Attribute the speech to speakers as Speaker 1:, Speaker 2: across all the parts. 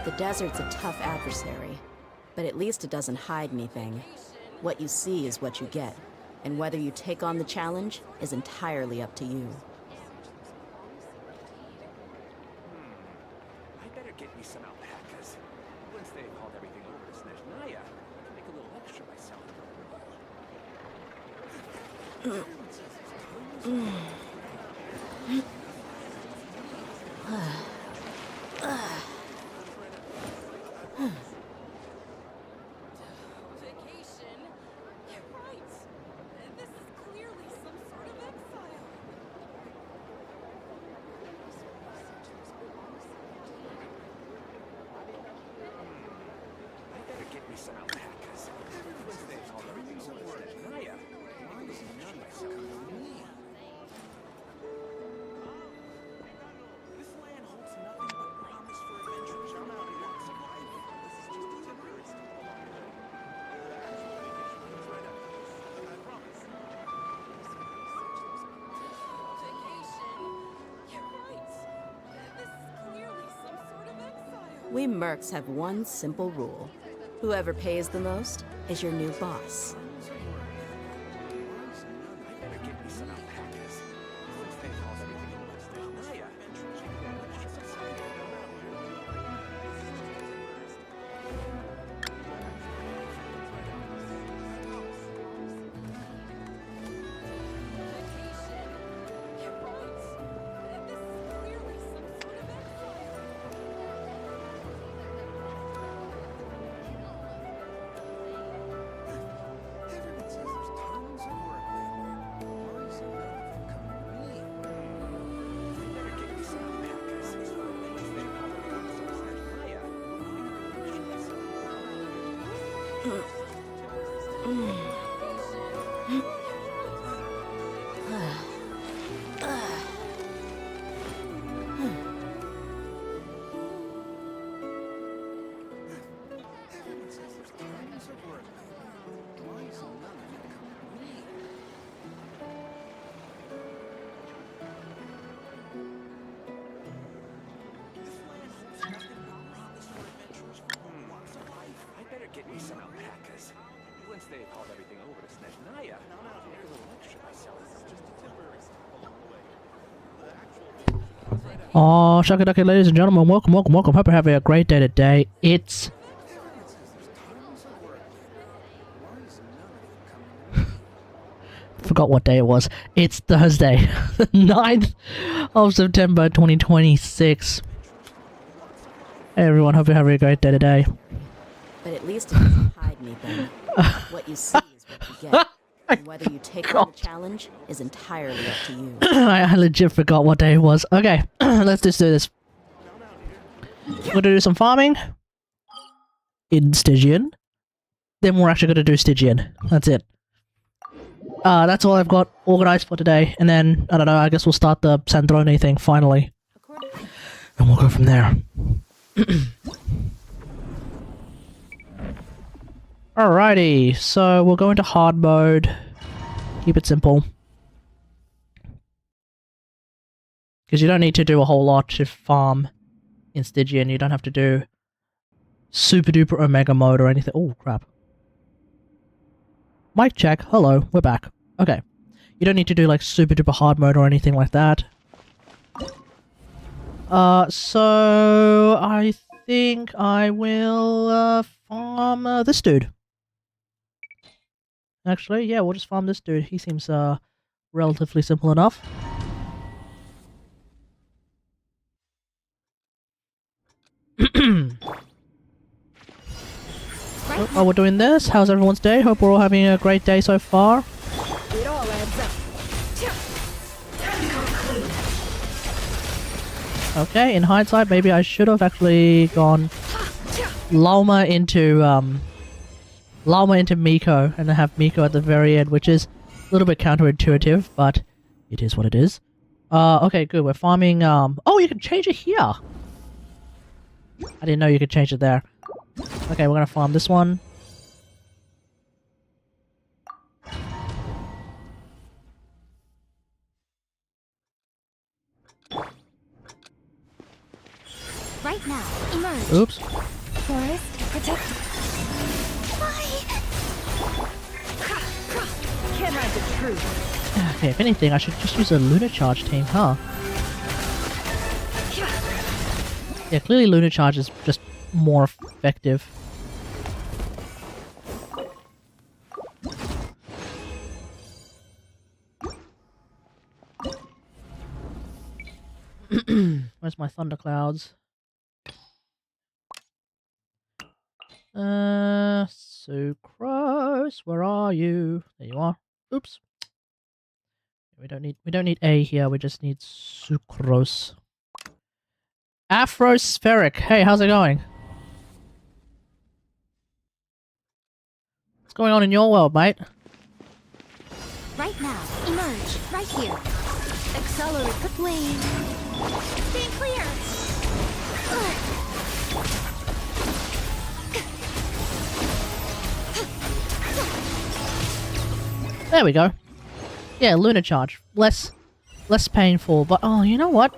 Speaker 1: The desert's a tough adversary, but at least it doesn't hide anything. What you see is what you get, and whether you take on the challenge is entirely up to you.
Speaker 2: I better get me some alpacas. Once they've hauled everything over to Snezhnaya, I can make a little extra myself.
Speaker 1: We mercs have one simple rule. Whoever pays the most is your new boss. Get me some alpacas. Once they've hauled everything over to Snezhnaya, I'll make a little extra myself. It's just a temporary step along the way.
Speaker 3: Oh, shucky-ducky, ladies and gentlemen, welcome. Hope you're having a great day today. It's... forgot what day it was. It's Thursday, the 9th of September, 2026. Hey everyone, hope you're having a great day today.
Speaker 1: But at least it doesn't hide anything. What you see is what you get. And whether you take on the challenge is entirely up to you.
Speaker 3: I legit forgot what day it was. Okay, let's just do this. We're gonna do some farming in Stygian. Then we're actually gonna do Stygian. That's it. That's all I've got organized for today. And then, I don't know, I guess we'll start the Sandrone thing finally. And we'll go from there. Alrighty, so we'll go into hard mode. Keep it simple. Because you don't need to do a whole lot to farm in Stygian. You don't have to do super duper omega mode or anything. Oh, crap. Mic check. Hello, we're back. Okay. You don't need to do like super duper hard mode or anything like that. So I think I will farm this dude. Actually, yeah, we'll just farm this dude. He seems relatively simple enough. While we're doing this, how's everyone's day? Hope we're all having a great day so far.
Speaker 4: It all adds up.
Speaker 3: Okay, in hindsight, maybe I should have actually gone Luma into Miko and then have Miko at the very end, which is a little bit counterintuitive, but it is what it is. Okay, good. We're farming. Oh, you can change it here. I didn't know you could change it there. Okay, we're gonna farm this one.
Speaker 4: Right now, emerge.
Speaker 3: Oops.
Speaker 4: Forest, protect. Fly. Can't hide the truth.
Speaker 3: Okay, if anything, I should just use a Lunar Charge team, huh? Yeah, clearly Lunar Charge is just more effective. Where's my thunderclouds? Sucrose, where are you? There you are. Oops. We don't need A here, we just need sucrose. Afrospheric. Hey, how's it going? What's going on in your world, mate?
Speaker 4: Right now, emerge. Right here. Accelerate the plane. Stay clear.
Speaker 3: There we go. Yeah, Lunar Charge. Less painful, but oh, you know what?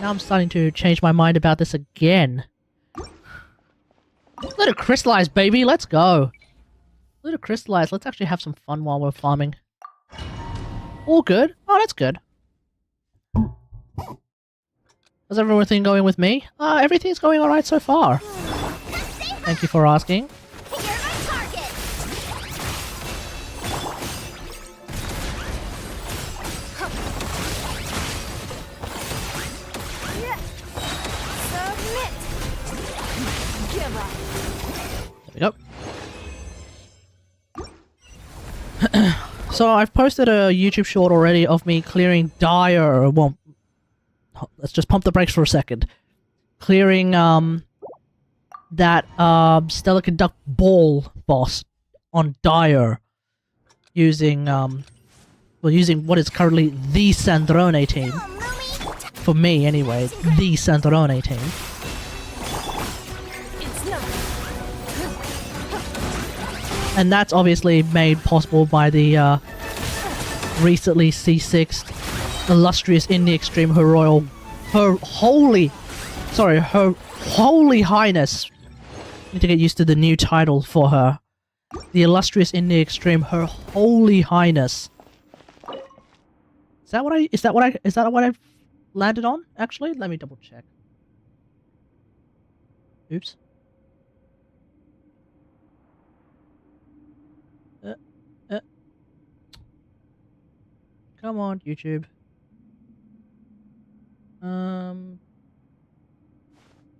Speaker 3: Now I'm starting to change my mind about this again. Let it crystallize, baby! Let's go! Let it crystallize. Let's actually have some fun while we're farming. All good? Oh, that's good. How's everything going with me? Everything's going alright so far. Thank you for asking.
Speaker 4: You're my target. Submit. Give up.
Speaker 3: There we go. So I've posted a YouTube short already of me clearing Dire. Well, let's just pump the brakes for a second. Clearing that Stellarconduct Ball boss on Dire using using what is currently the Sandrone team. For me, anyway, the Sandrone team. And that's obviously made possible by the recently C6'd illustrious in the extreme her holy highness. Need to get used to the new title for her. The illustrious in the extreme, her holy highness. Is that what I've landed on? Actually, let me double check. Oops. Come on, YouTube.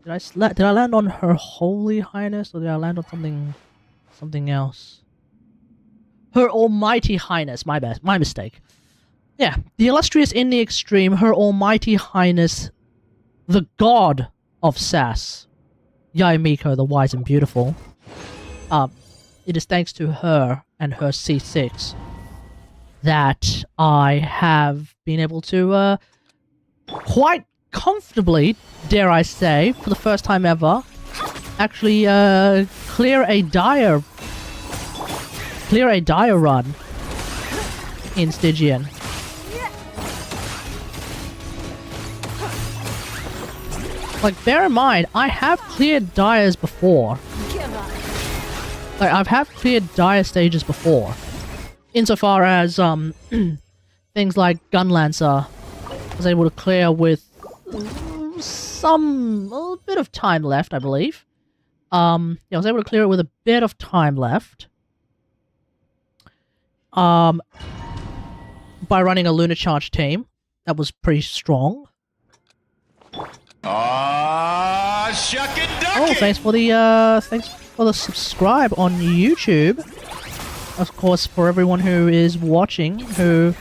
Speaker 3: Did I land on Her Holy Highness, or did I land on something else? Her Almighty Highness. My mistake. Yeah, the illustrious in the extreme, Her Almighty Highness, the God of Sass, Yae Miko, the Wise and Beautiful. It is thanks to her and her C6 that I have been able to, quite comfortably, dare I say, for the first time ever, actually, clear a dire run in Stygian. Like, bear in mind, I have cleared Dyers before. Like, I've have cleared Dire stages before. Insofar as, things like Gunlancer I was able to clear with a bit of time left, I believe. Yeah, I was able to clear it with a bit of time left. by running a Lunar charge team. That was pretty strong.
Speaker 5: Shuck it, duck
Speaker 3: Oh,
Speaker 5: it.
Speaker 3: thanks for the subscribe on YouTube. Of course, for everyone who is watching, who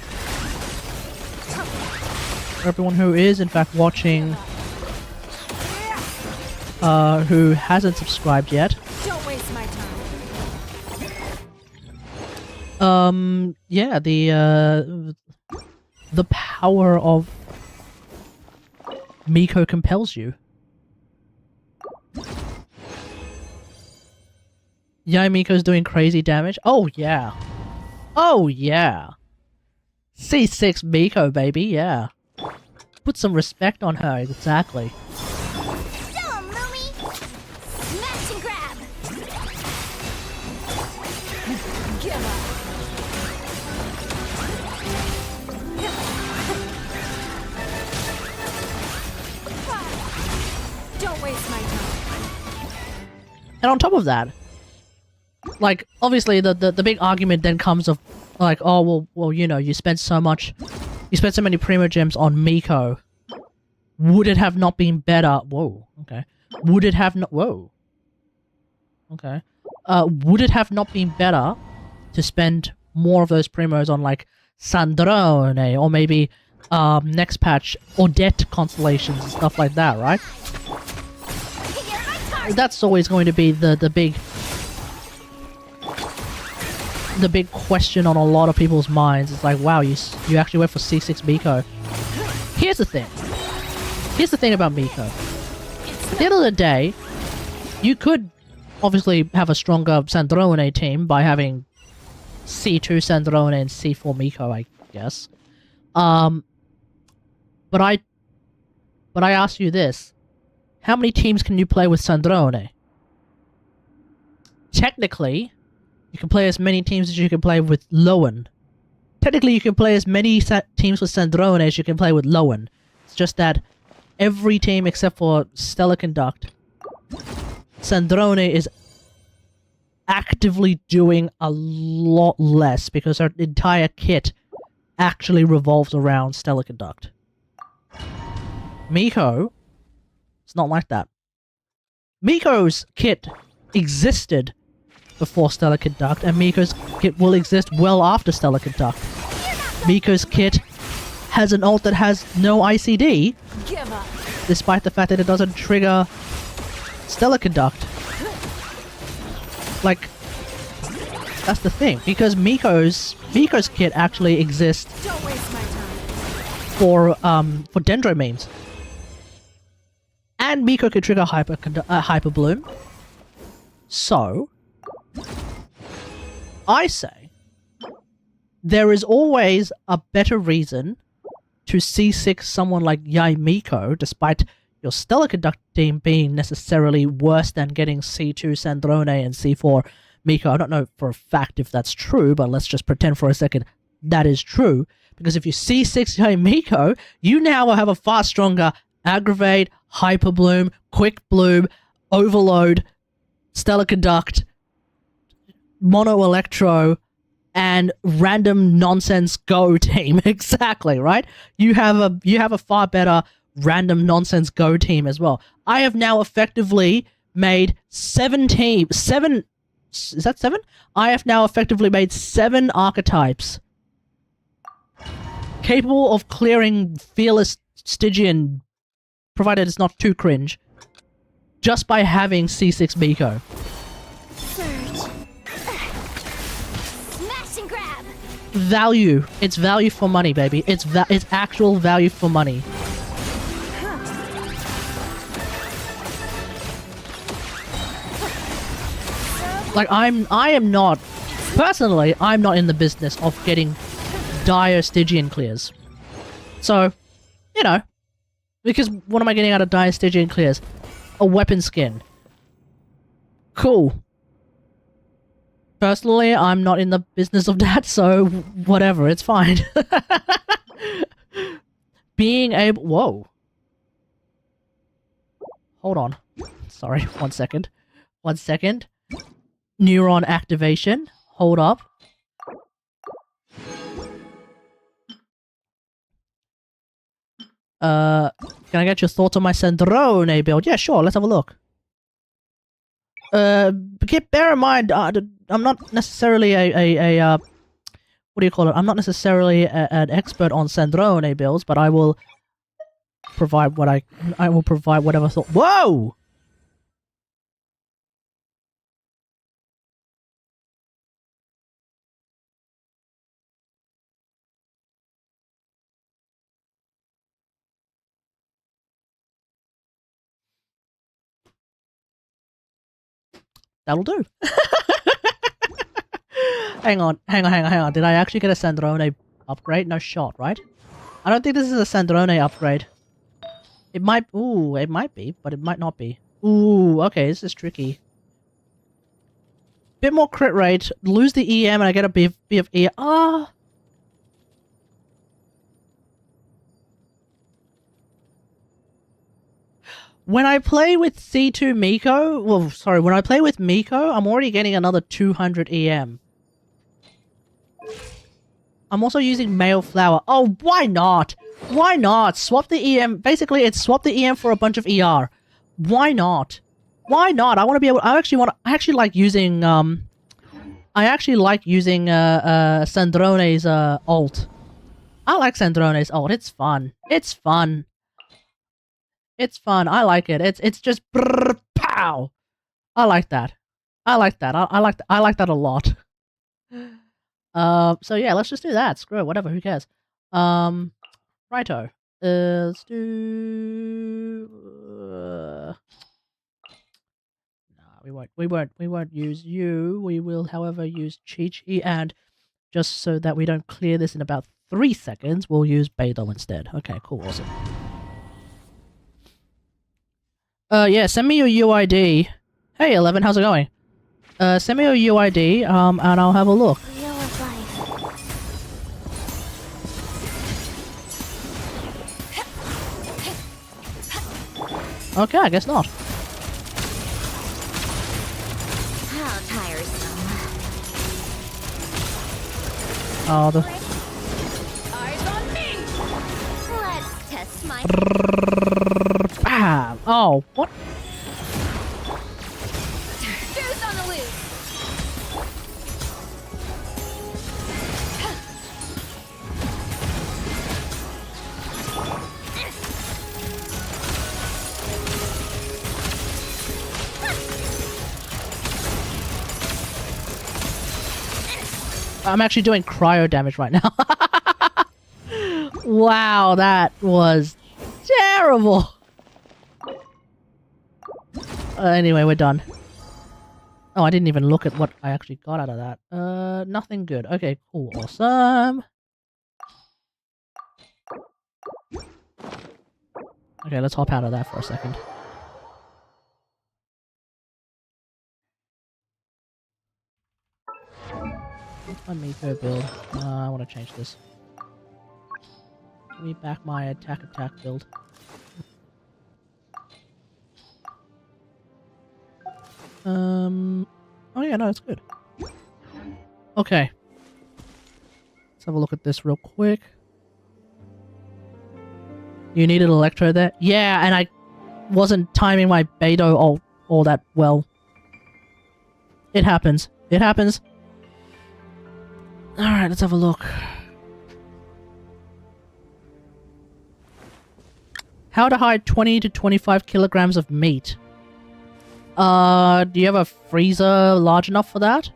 Speaker 3: is in fact watching, who hasn't subscribed yet.
Speaker 4: Don't waste my time.
Speaker 3: Yeah, the power of Miko compels you. Yeah, Miko's doing crazy damage. Oh yeah. Oh yeah. C6 Miko, baby, yeah. Put some respect on her, exactly.
Speaker 4: Dumb, Moomy! Smash and grab! Give up! Don't waste my time.
Speaker 3: And on top of that, like, obviously the big argument then comes of, like, oh, well, you know, you spent so many Primo Gems on Miko. Would it have not been better? Whoa, okay. Would it have not, whoa. Okay. Would it have not been better to spend more of those Primos on, like, Sandrone, or maybe, next patch, Odette constellations and stuff like that, right? That's always going to be the big question on a lot of people's minds. It's like, wow, you actually went for C6 Miko. Here's the thing. Here's the thing about Miko. At the end of the day, you could obviously have a stronger Sandrone team by having C2 Sandrone and C4 Miko, I guess. But I ask you this. How many teams can you play with Sandrone? Technically, you can play as many teams as you can play with Lowen. Technically, you can play as many teams with Sandrone as you can play with Lowen. It's just that every team except for Stellarconduct, Sandrone is actively doing a lot less because our entire kit actually revolves around Stellarconduct. Miko, it's not like that. Miko's kit existed before Stellarconduct, and Miko's kit will exist well after Stellarconduct. Miko's kit has an ult that has no ICD,
Speaker 4: Give up.
Speaker 3: despite the fact that it doesn't trigger Stellarconduct. Like, that's the thing, because Miko's kit actually exists
Speaker 4: Don't waste my time.
Speaker 3: for Dendro memes. And Miko can trigger Hyper Bloom. So, I say, there is always a better reason to C6 someone like Yai Miko, despite your Stellarconduct team being necessarily worse than getting C2 Sandrone and C4 Miko. I don't know for a fact if that's true, but let's just pretend for a second that is true. Because if you C6 Yai Miko, you now will have a far stronger Aggravate, Hyper Bloom, Quick Bloom, Overload, Stellarconduct, Mono Electro, and random nonsense Go team. Exactly, right? You have a far better random nonsense Go team as well. I have now effectively made 7 teams. 7. Is that 7? I have now effectively made 7 archetypes capable of clearing Fearless Stygian, provided it's not too cringe, just by having C6 Miko.
Speaker 4: Surge. Smash and grab.
Speaker 3: Value. It's value for money, baby. It's actual value for money. Like, I am not, personally, I'm not in the business of getting dire Stygian clears. So, you know, because what am I getting out of dire Stygian clears? A weapon skin. Cool. Personally, I'm not in the business of that, so whatever, it's fine. Being able... Whoa. Hold on. Sorry, 1 second. 1 second. Neuron activation. Hold up. Can I get your thoughts on my Sandrone build? Yeah, sure, let's have a look. Bear in mind, I'm not necessarily a what do you call it? I'm not necessarily an expert on Sandrone builds, but I will provide what I will provide whatever thought. Whoa! That'll do. Hang on. Did I actually get a Sandrone upgrade? No shot, right? I don't think this is a Sandrone upgrade. It might... Ooh, it might be, but it might not be. Ooh, okay, this is tricky. Bit more crit rate, lose the EM, and I get a bit of EM. Ah! When I play with C2 Miko... Well, sorry, when I play with Miko, I'm already getting another 200 EM. I'm also using Male Flower. Oh, why not? Why not? Swap the EM. Basically, it's swap the EM for a bunch of ER. Why not? Why not? I want to be able... I actually like using... I actually like using Sandrone's ult. I like Sandrone's ult. It's fun. It's fun. It's fun. I like it. It's just brrr, pow. I like that. I like that. I like that a lot. So yeah, let's just do that. Screw it. Whatever. Who cares? Righto. Let's do. Nah, we won't use you. We will, however, use Chi-Chi, and just so that we don't clear this in about 3 seconds, we'll use Beidou instead. Okay, cool, awesome. Yeah, send me your UID. Hey, 11, how's it going? Send me your UID, and I'll have a look.
Speaker 4: Wheel of life.
Speaker 3: Okay, I guess not.
Speaker 4: How tiresome.
Speaker 3: Oh, the...
Speaker 4: Eyes on me! Let's test my...
Speaker 3: Bam! Oh, what?
Speaker 4: Goose on the loose!
Speaker 3: I'm actually doing cryo damage right now. Wow, that was terrible. Anyway, we're done. Oh, I didn't even look at what I actually got out of that. Nothing good. Okay, cool, awesome. Okay, let's hop out of that for a second. My Miko build. I want to change this. Let me back my attack build. Oh yeah, no, it's good. Okay. Let's have a look at this real quick. You needed Electro there? Yeah, and I wasn't timing my Beidou all that well. It happens. It happens. Alright, let's have a look. How to hide 20 to 25 kilograms of meat. Do you have a freezer large enough for that?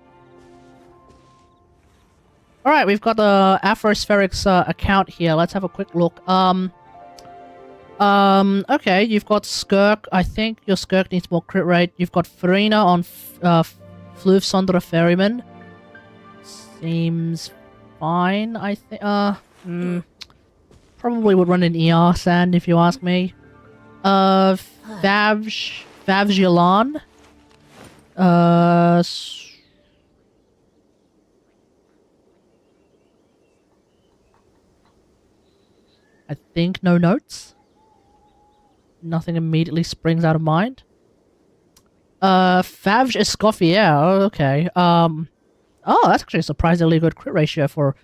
Speaker 3: Alright, we've got the Afrospheric's account here. Let's have a quick look. Okay, you've got Skirk. I think your Skirk needs more crit rate. You've got Farina on Floof Sondra Ferryman. Seems fine, I think. Probably would run an ER Sand if you ask me. Favjalan. I think no notes. Nothing immediately springs out of mind. Favj Escoffier. Oh, okay. Oh, that's actually a surprisingly good crit ratio for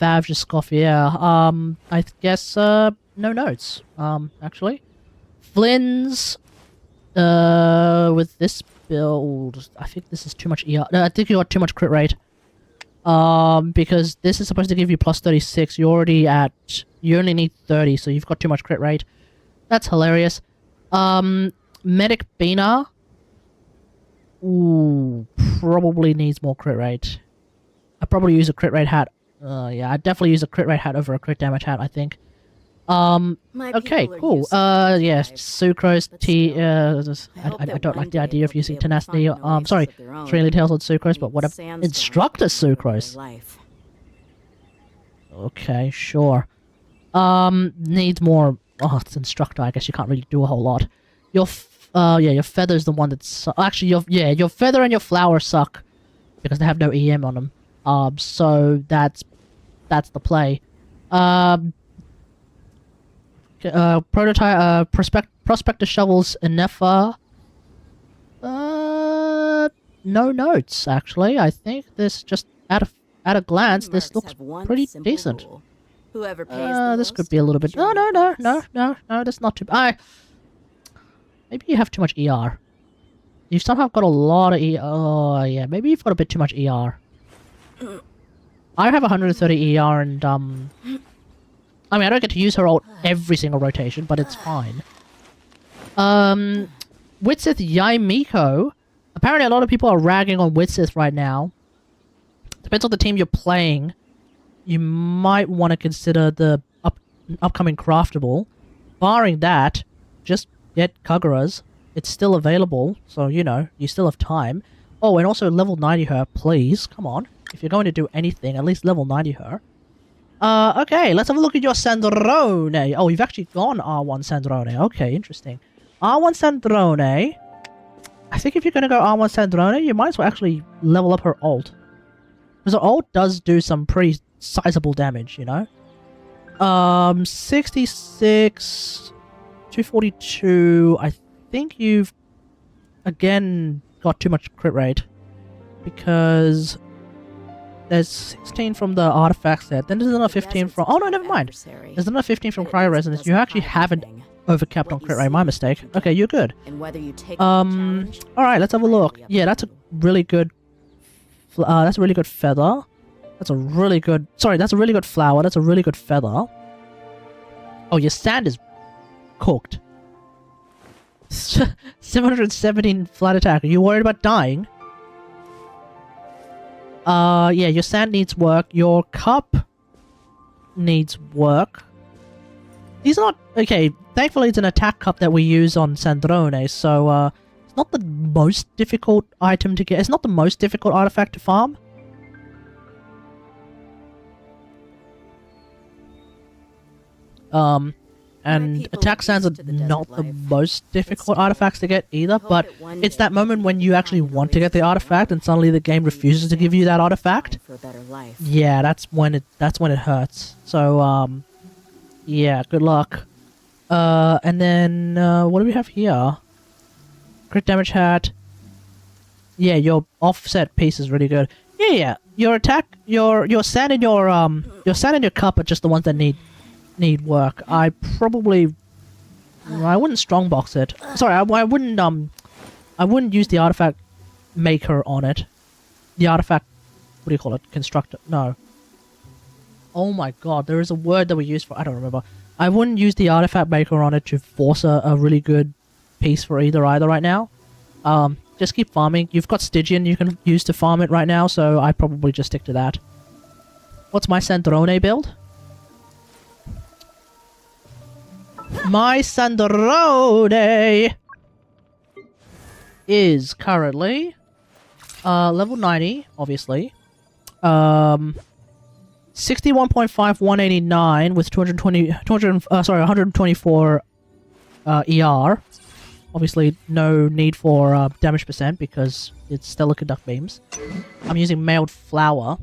Speaker 3: Favj Escoffier. I guess, no notes. Actually, Flynn's with this build, I think this is too much ER. No, I think you got too much crit rate. Because this is supposed to give you plus 36. You only need 30, so you've got too much crit rate. That's hilarious. Medic Bina. Ooh, probably needs more crit rate. I probably use a crit rate hat. Yeah, I definitely use a crit rate hat over a crit damage hat, I think. Okay, cool. Yeah, Sucrose, I don't like the idea of using tenacity. Sorry, Trinity Tails on Sucrose, but what Instructor Sucrose. Okay, sure. Needs more. Oh, it's Instructor. I guess you can't really do a whole lot. Your Feather's the one that's actually your Feather and your Flower suck because they have no EM on them. So that's the play. Prototype, Prospector Shovels, Inefa. No notes, actually. I think this just, at a glance, this looks pretty decent.
Speaker 1: Whoever pays
Speaker 3: this could be a little bit... No, that's not too... Maybe you have too much ER. You've somehow got a lot of ER. Oh, yeah, maybe you've got a bit too much ER. I have 130 ER and, I mean, I don't get to use her ult every single rotation, but it's fine. Witsith Yaimiko. Apparently a lot of people are ragging on Witsith right now. Depends on the team you're playing. You might want to consider the upcoming craftable. Barring that, just get Kagura's. It's still available, so, you know, you still have time. Oh, and also level 90 her, please. Come on. If you're going to do anything, at least level 90 her. Okay, let's have a look at your Sandrone. Oh, you've actually gone R1 Sandrone. Okay, interesting. R1 Sandrone. I think if you're going to go R1 Sandrone, you might as well actually level up her ult. Because her ult does do some pretty sizable damage, you know? 66... 242... I think you've, again, got too much crit rate. Because... there's 16 from the artifact set, then there's another 15 from... Oh no, never mind! There's another 15 from Cryo Resonance. You actually haven't overcapped on crit rate, my mistake. Okay, you're good. Alright, let's have a look. Yeah, that's a really good... that's a really good feather. That's a really good... Sorry, that's a really good flower. That's a really good feather. Oh, your sand is cooked. 717 flat attack. Are you worried about dying? Yeah, your sand needs work. Your cup needs work. These are not... Okay, thankfully it's an attack cup that we use on Sandrone, so, it's not the most difficult item to get. It's not the most difficult artifact to farm. And attack sands are not the most difficult artifacts to get either, but it's that moment when you actually want to get the artifact and suddenly the game refuses to give you that artifact. Yeah, that's when it hurts. So, yeah, good luck. And then, what do we have here? Crit damage hat. Yeah, your offset piece is really good. Yeah. Your attack, your sand and your sand and your cup are just the ones that need work. I wouldn't strongbox it. Sorry, I wouldn't use the artifact maker on it. The artifact, what do you call it? Constructor? No. Oh my god, there is a word that we use for, I don't remember. I wouldn't use the artifact maker on it to force a really good piece for either right now. Just keep farming. You've got Stygian you can use to farm it right now, so I probably just stick to that. What's my Sandrone build? My Sandrone is currently level 90, obviously. 61.5, 189 with 124 ER. Obviously, no need for damage percent because it's Stellar Conduct Beams. I'm using Mailed Flower.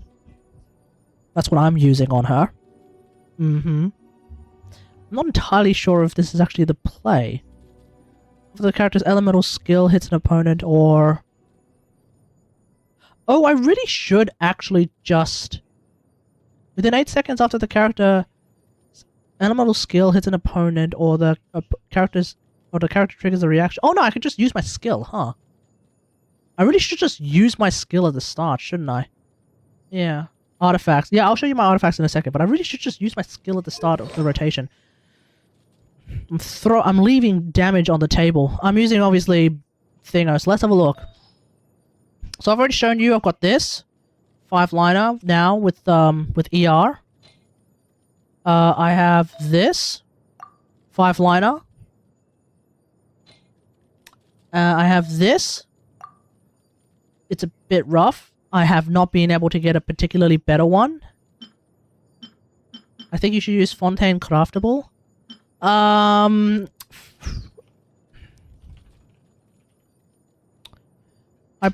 Speaker 3: That's what I'm using on her. I'm not entirely sure if this is actually the play. If the character's elemental skill hits an opponent or... Oh, I really should actually just... Within 8 seconds after the character... Elemental skill hits an opponent, or the character triggers a reaction. Oh no, I could just use my skill, huh? I really should just use my skill at the start, shouldn't I? Yeah. Artifacts. Yeah, I'll show you my artifacts in a second, but I really should just use my skill at the start of the rotation. I'm leaving damage on the table. I'm using, obviously, thingos. Let's have a look. So I've already shown you I've got this 5-liner now with ER. I have this 5-liner. I have this. It's a bit rough. I have not been able to get a particularly better one. I think you should use Fontaine Craftable. I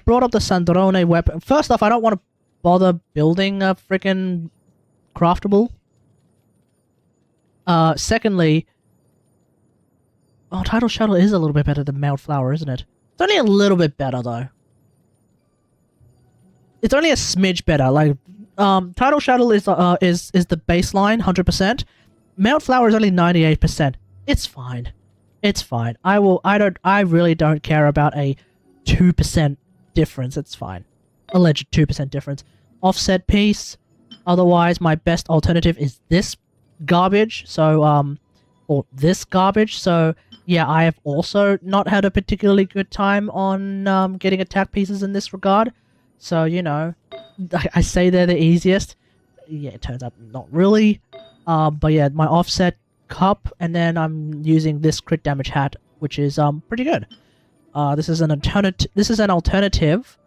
Speaker 3: brought up the Sandrone weapon. First off, I don't want to bother building a freaking craftable. Secondly, oh, Tidal Shuttle is a little bit better than Mount Flower, isn't it? It's only a little bit better, though. It's only a smidge better. Like, Tidal Shuttle is the baseline, 100%. Mount Flower is only 98%. It's fine. It's fine. I really don't care about a 2% difference. It's fine. Alleged 2% difference. Offset piece. Otherwise, my best alternative is this garbage. So, or this garbage. So, yeah, I have also not had a particularly good time on getting attack pieces in this regard. So, you know, I say they're the easiest. Yeah, it turns out not really. But yeah, my offset cup, and then I'm using this crit damage hat, which is pretty good. This is an alternative.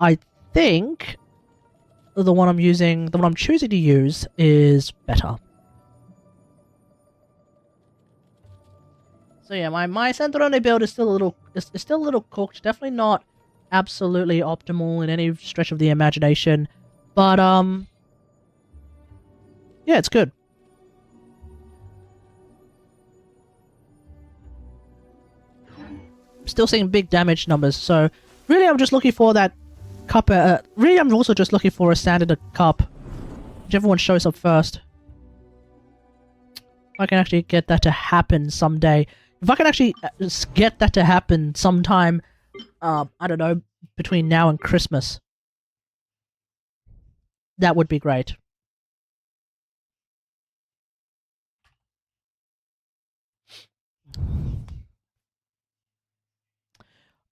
Speaker 3: I think the one I'm choosing to use is better. So yeah, my Sandrone build is still a little cooked. Definitely not absolutely optimal in any stretch of the imagination, but yeah, it's good. Still seeing big damage numbers, so really I'm just looking for that cup. Really I'm also just looking for a standard cup, whichever one shows up first. If I can actually get that to happen someday. If I can actually get that to happen sometime, I don't know, between now and Christmas, that would be great.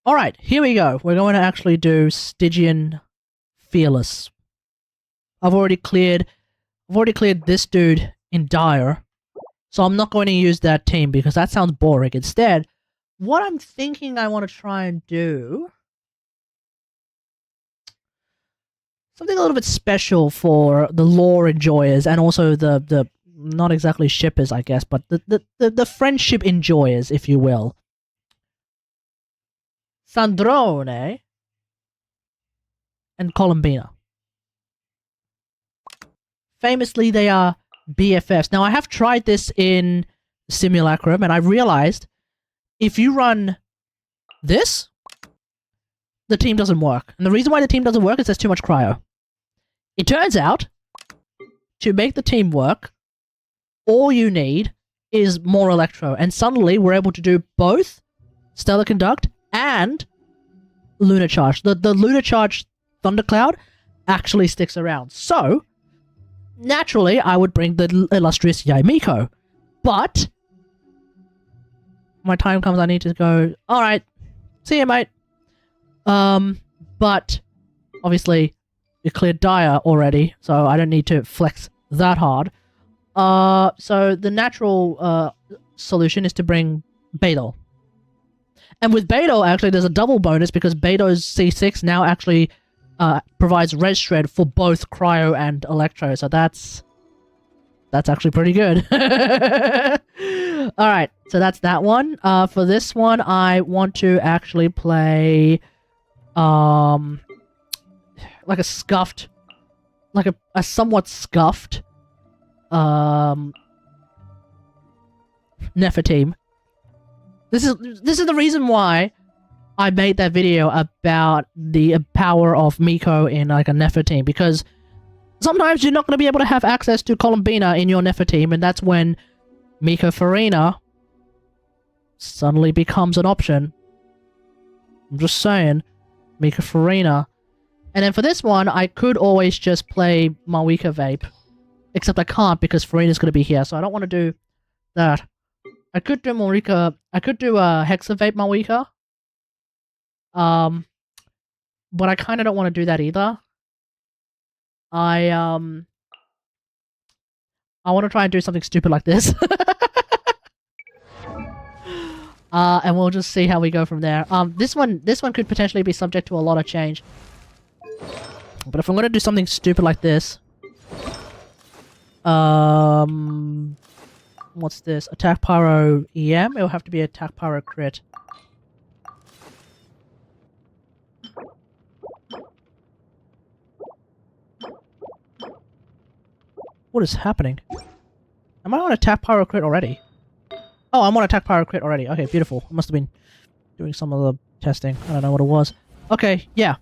Speaker 3: Alright, here we go. We're going to actually do Stygian Fearless. I've already cleared this dude in Dire, so I'm not going to use that team because that sounds boring. Instead, what I'm thinking I want to try and do, something a little bit special for the lore enjoyers and also the not exactly shippers, I guess, but the friendship enjoyers, if you will. Sandrone and Columbina. Famously, they are BFFs. Now, I have tried this in Simulacrum, and I realized if you run this, the team doesn't work. And the reason why the team doesn't work is there's too much cryo. It turns out, to make the team work, all you need is more electro. And suddenly, we're able to do both Stellar Conduct and Lunar Charge. The Lunar Charge Thundercloud actually sticks around. So, naturally, I would bring the illustrious Yaimiko. But my time comes, I need to go, alright, see you, mate. But, obviously, we cleared Dire already, so I don't need to flex that hard. So the natural solution is to bring Beidou. And with Beidou, actually, there's a double bonus because Beidou's C6 now actually provides res shred for both cryo and electro, so that's actually pretty good. Alright, so that's that one. For this one, I want to actually play like a scuffed, like a somewhat scuffed Nefertime. This is the reason why I made that video about the power of Miko in like a Nefertime, because sometimes you're not going to be able to have access to Columbina in your Nefertime, and that's when Mika Farina suddenly becomes an option. I'm just saying, Mika Farina. And then for this one, I could always just play Mavuika Vape. Except I can't because Farina's going to be here, so I don't want to do that. I could do Mavuika. I could do a Hexa Vape Mavuika. But I kind of don't want to do that either. I want to try and do something stupid like this. And we'll just see how we go from there. This one could potentially be subject to a lot of change. But if I'm going to do something stupid like this... What's this? Attack Pyro EM? It'll have to be Attack Pyro Crit. What is happening? Am I on Attack Pyro Crit already? Oh, I'm on Attack Pyro Crit already. Okay, beautiful. I must have been doing some of the testing. I don't know what it was. Okay, yeah.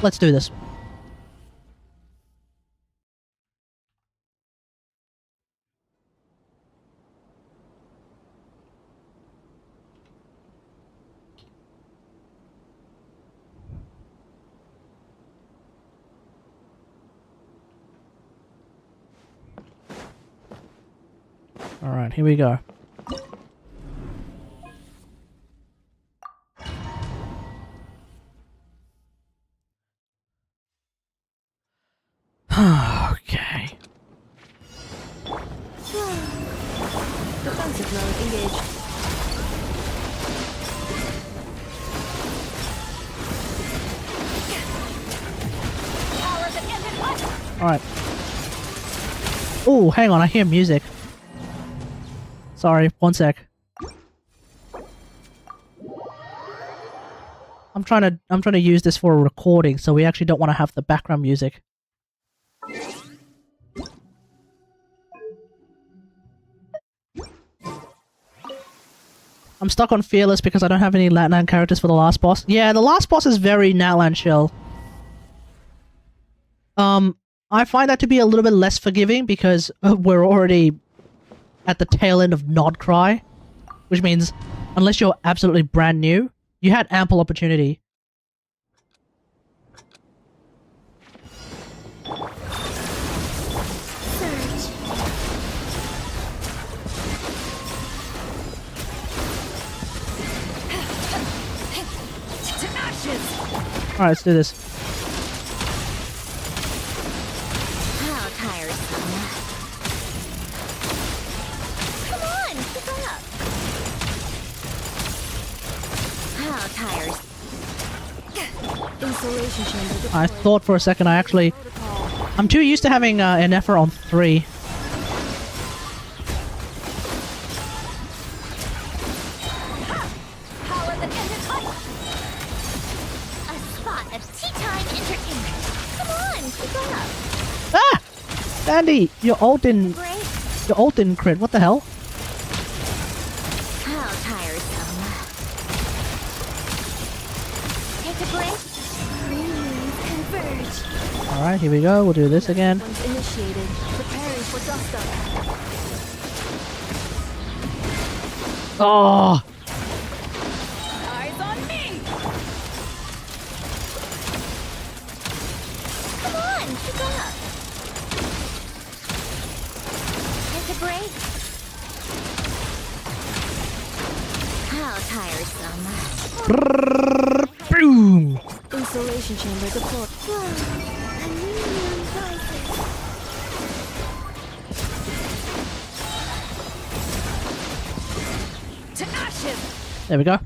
Speaker 3: Let's do this. Alright, here we go. Okay.
Speaker 4: Defensive mode engaged.
Speaker 3: Alright. Oh, hang on, I hear music. Sorry, one sec. I'm trying to use this for a recording, so we actually don't want to have the background music. I'm stuck on Fearless because I don't have any Latland characters for the last boss. Yeah, the last boss is very Natlan chill. I find that to be a little bit less forgiving because we're already at the tail end of Nod Cry, which means unless you're absolutely brand new, you had ample opportunity. Alright, let's do this.
Speaker 4: How tiresome. Come on, keep up. How tiresome. Installation chamber.
Speaker 3: I thought for a second I'm too used to having an effort on 3. Sandy, your ult didn't crit. What the hell?
Speaker 4: How tiresome. Take a break. Green converge.
Speaker 3: All right, here we go. We'll do this again.
Speaker 4: One's initiated. Preparing for dust up.
Speaker 3: Oh.
Speaker 4: Eyes on me. Come on, keep up. Break. How tiresome.
Speaker 3: Boom!
Speaker 4: Installation chamber deployed. To ashes.
Speaker 3: There we go.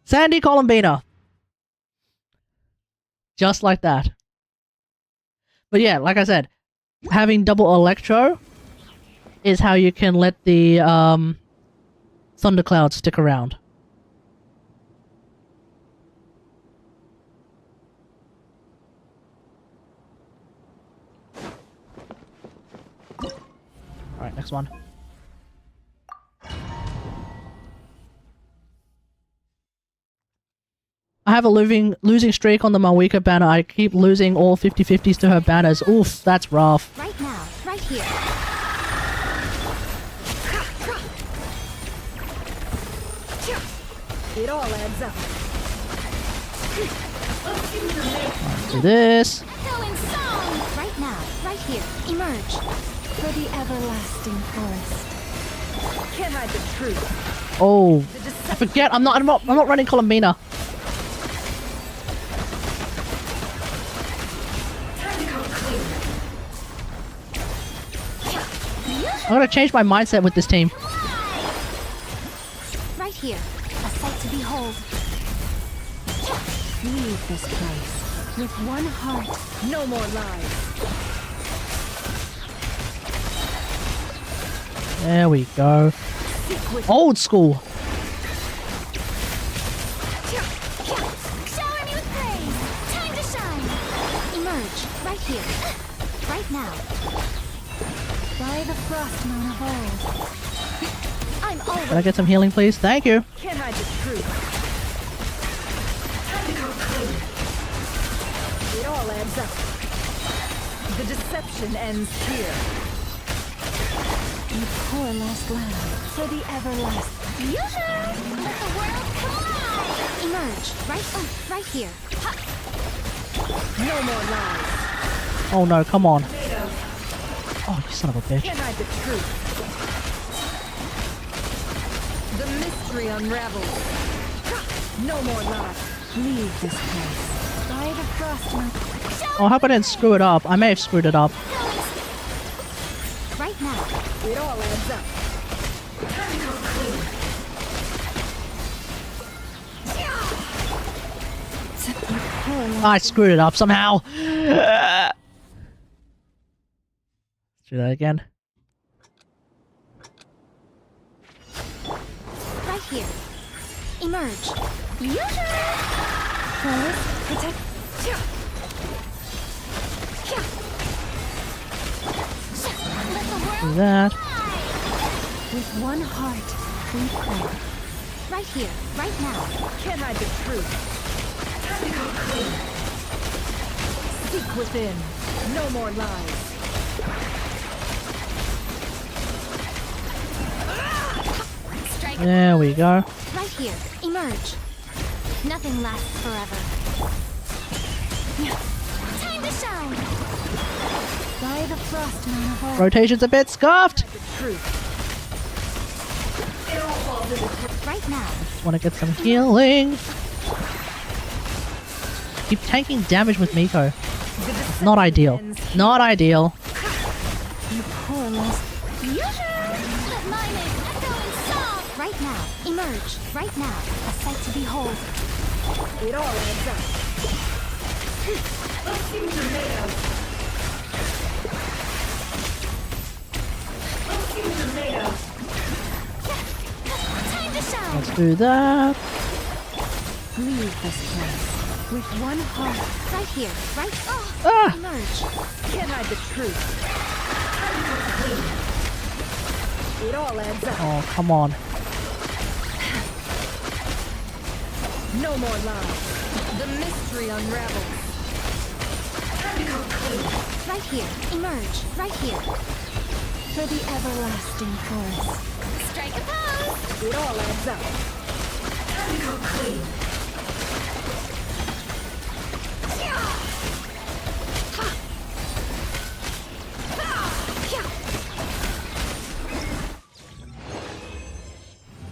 Speaker 3: Sandy Columbina. Just like that. But yeah, like I said, having double electro is how you can let the thundercloud stick around. Alright, next one. I have a losing streak on the Mavuika banner. I keep losing all 50-50s to her banners. Oof, that's rough.
Speaker 4: Right now, right right here.
Speaker 6: It all adds up.
Speaker 3: Do this.
Speaker 4: Echoing song! Right now, right here. Emerge. For the everlasting forest.
Speaker 6: Can't hide the truth.
Speaker 3: Oh, I forget. I'm not running Columbina. I'm gonna change my mindset with this team.
Speaker 4: Right here. A sight to behold.
Speaker 6: Leave this place with one heart. No more lies.
Speaker 3: There we go. Old school.
Speaker 4: Shower me with praise. Time to shine. Emerge. Right here. Right now.
Speaker 6: By the frost moon of old.
Speaker 4: I'm always...
Speaker 3: Can I get some healing, please? Thank you.
Speaker 6: Can't hide the truth. It all adds up. The deception ends here.
Speaker 4: You poor lost lamb. For the everlasting. Yoo-hoo! Let the world collide! Emerge. Right here. Ha!
Speaker 6: No more lies.
Speaker 3: Oh no, come on. Oh, you son of a bitch.
Speaker 6: Can't hide the truth. The mystery unravels. No more lies. Leave this place. By the frost moon.
Speaker 3: Oh, I hope I didn't screw it up. I may have screwed it up.
Speaker 4: Right now.
Speaker 6: It all adds up.
Speaker 3: I screwed it up somehow. Let's do that again.
Speaker 4: Right here. Emerge. Forest, protect. Let the
Speaker 3: Do
Speaker 4: world
Speaker 3: that.
Speaker 6: With one heart, we pray.
Speaker 4: right here, right now.
Speaker 6: Can't hide the truth. Seek within. No more lies.
Speaker 4: Strike
Speaker 3: There we go.
Speaker 4: right here. Emerge. Nothing lasts forever. Time to shine.
Speaker 6: By the frost moon of old.
Speaker 3: Rotation's a bit scuffed.
Speaker 6: The truth.
Speaker 4: Right now.
Speaker 3: Just want to get some healing. Keep tanking damage with Miko. Not ideal. Not ideal.
Speaker 6: You poor lost.
Speaker 4: Let my name echo in song. Right now. Emerge. Right now. A sight to behold.
Speaker 6: It all adds up.
Speaker 4: Time to shine.
Speaker 3: Let's do that.
Speaker 6: Leave this place. With one heart.
Speaker 4: Right here. Right. Oh.
Speaker 3: Ah!
Speaker 4: Emerge.
Speaker 6: Can't hide the truth. It all adds up.
Speaker 3: Oh, come on.
Speaker 6: No more lies. The mystery unravels.
Speaker 4: Right here. Emerge. Right here.
Speaker 6: For the everlasting forest.
Speaker 4: Strike a pose.
Speaker 6: It all adds up.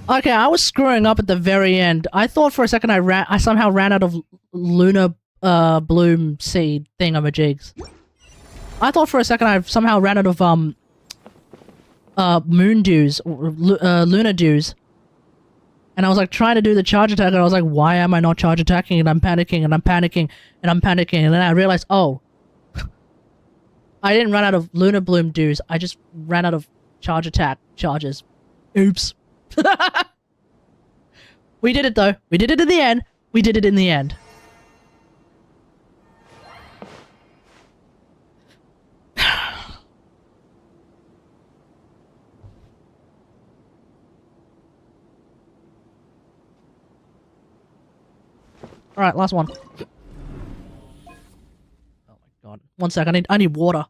Speaker 3: Okay, I was screwing up at the very end. I thought for a second I somehow ran out of Lunar bloom seed thingamajigs. I thought for a second I somehow ran out of moon dews or lunar dews. And I was like trying to do the charge attack and I was like, why am I not charge attacking? And I'm panicking and I'm panicking and I'm panicking, and then I realized, oh, I didn't run out of lunar bloom dews. I just ran out of charge attack charges. Oops. We did it though. We did it in the end. We did it in the end. Alright, last one. Oh my god. One sec, I need water.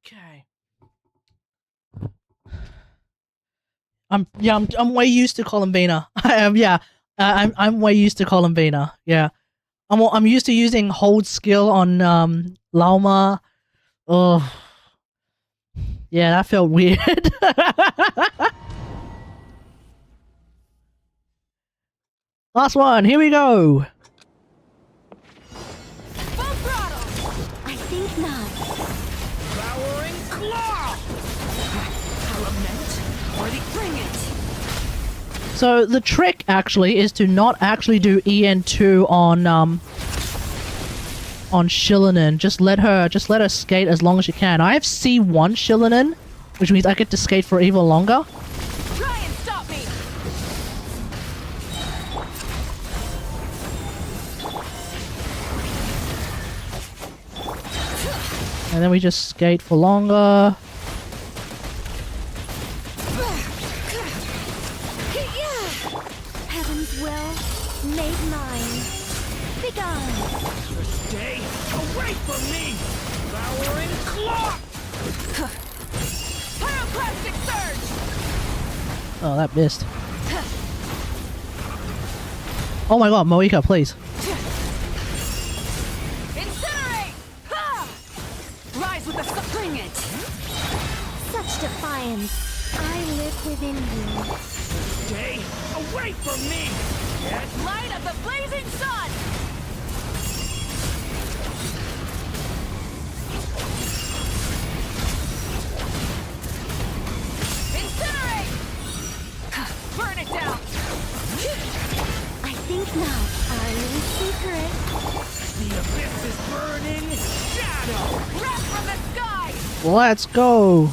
Speaker 3: Okay. I'm way used to Columbina. I am, yeah. I'm way used to Columbina. Yeah. I'm used to using hold skill on Lauma. Oh. Yeah, that felt weird. Last one, here we go.
Speaker 4: Full throttle! I think not.
Speaker 2: Devouring claw! Element, or the bring it!
Speaker 3: So the trick actually is to not actually do EN2 on Shillinen. Just let her skate as long as you can. I have C1 Shillinen, which means I get to skate for even longer.
Speaker 4: Try and stop me!
Speaker 3: And then we just skate for longer.
Speaker 4: Heaven's will, made mine. Begone!
Speaker 2: Stay away from me! Devouring claw!
Speaker 4: Pyroclastic surge!
Speaker 3: Oh, that missed. Oh my god, Mavuika, please.
Speaker 4: Incinerate! Ha! Rise with the bring it! Such defiance. I live within you.
Speaker 2: Stay away from me! Get
Speaker 4: Light of the blazing sun! Incinerate! Burn it down! I think not. Our little secret.
Speaker 2: the abyss is burning! Shadow!
Speaker 4: Wrap from the sky!
Speaker 3: Let's go.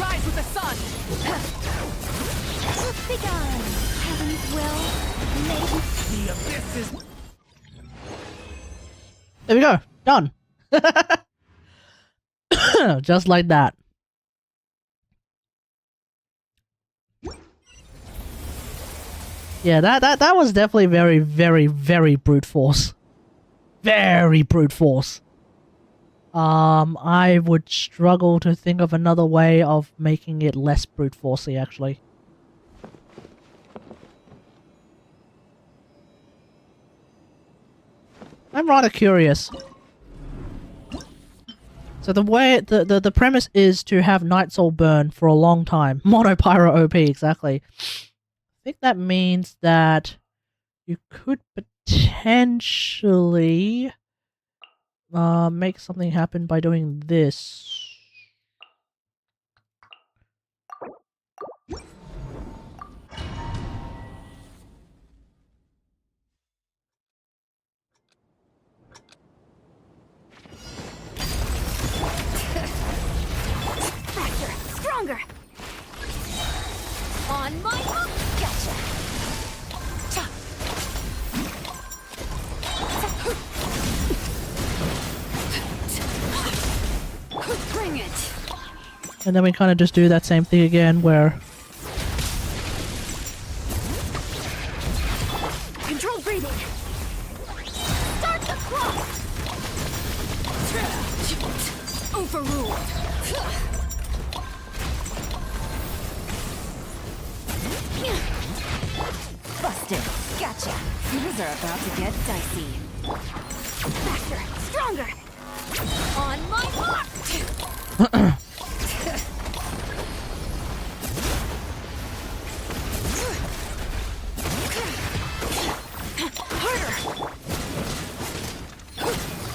Speaker 4: Rise with the sun! Begone! Heaven's will, made.
Speaker 2: The abyss is...
Speaker 3: There we go. Done. Just like that. Yeah, that was definitely very, very, very brute force. Very brute force. I would struggle to think of another way of making it less brute forcey, actually. I'm rather curious. So the way the premise is to have Nightsoul burn for a long time. Mono Pyro OP, exactly. I think that means that you could potentially make something happen by doing this.
Speaker 4: Faster! Stronger! On my hook! Gotcha! Bring it!
Speaker 3: And then we kind of just do that same thing again where...
Speaker 4: Controlled breathing! Start the clock! Overruled! Busted! Gotcha! Things are about to get dicey. Faster! Stronger! On my mark! Harder!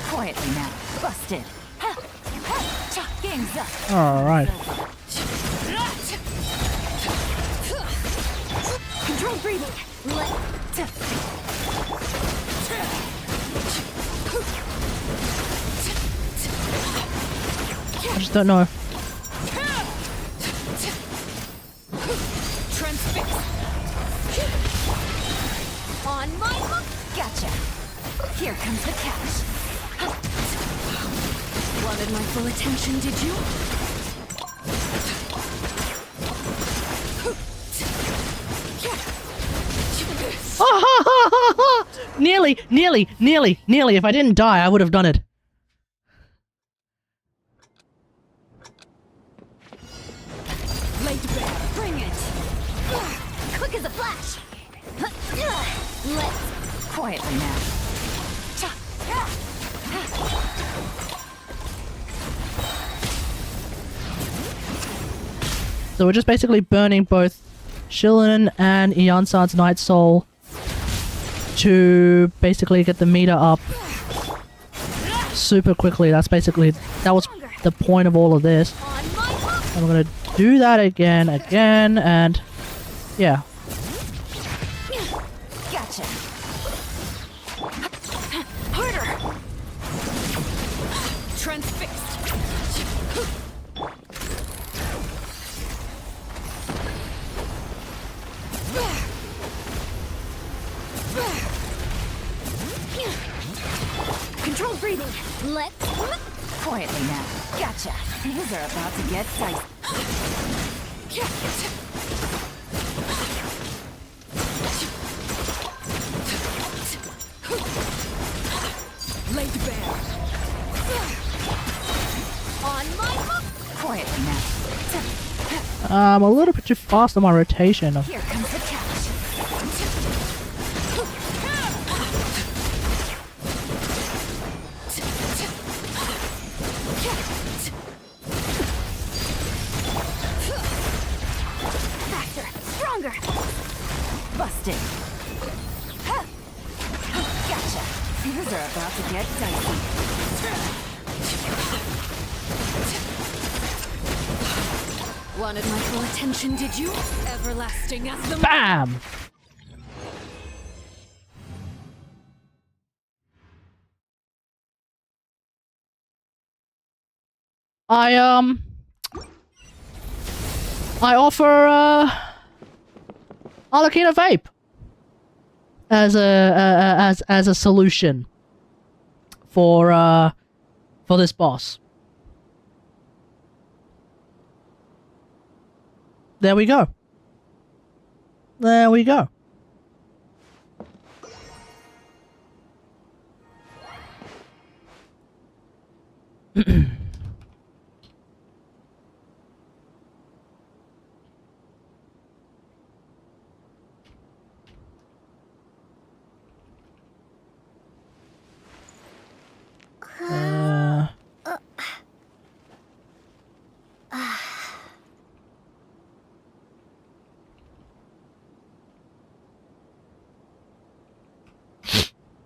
Speaker 4: Quietly now. Busted. Game's up.
Speaker 3: Alright.
Speaker 4: Control breathing.
Speaker 3: I just don't know.
Speaker 4: Transfix. On my hook. Gotcha. Here comes the catch. Wanted my full attention, did you?
Speaker 3: Nearly. If I didn't die, I would have done it.
Speaker 4: Lay to bear. Bring it. Quick as a flash. Let's quietly now.
Speaker 3: So we're just basically burning both Shilin and Iansad's Nightsoul to basically get the meter up super quickly. That was the point of all of this. And we're gonna do that again, and yeah.
Speaker 4: Gotcha. Harder. Transfixed. Controlled breathing. Let's quietly now. Gotcha. Things are about to get dicey. Lay to bear. On my hook. Quietly now.
Speaker 3: I'm a little bit too fast on my rotation.
Speaker 4: Here comes the catch. Faster, stronger. Busted. Gotcha. Things are about to get dicey. Wanted my full attention, did you? Everlasting as the
Speaker 3: BAM! I offer Arlecchino Vape as a solution for this boss. There we go. There we go.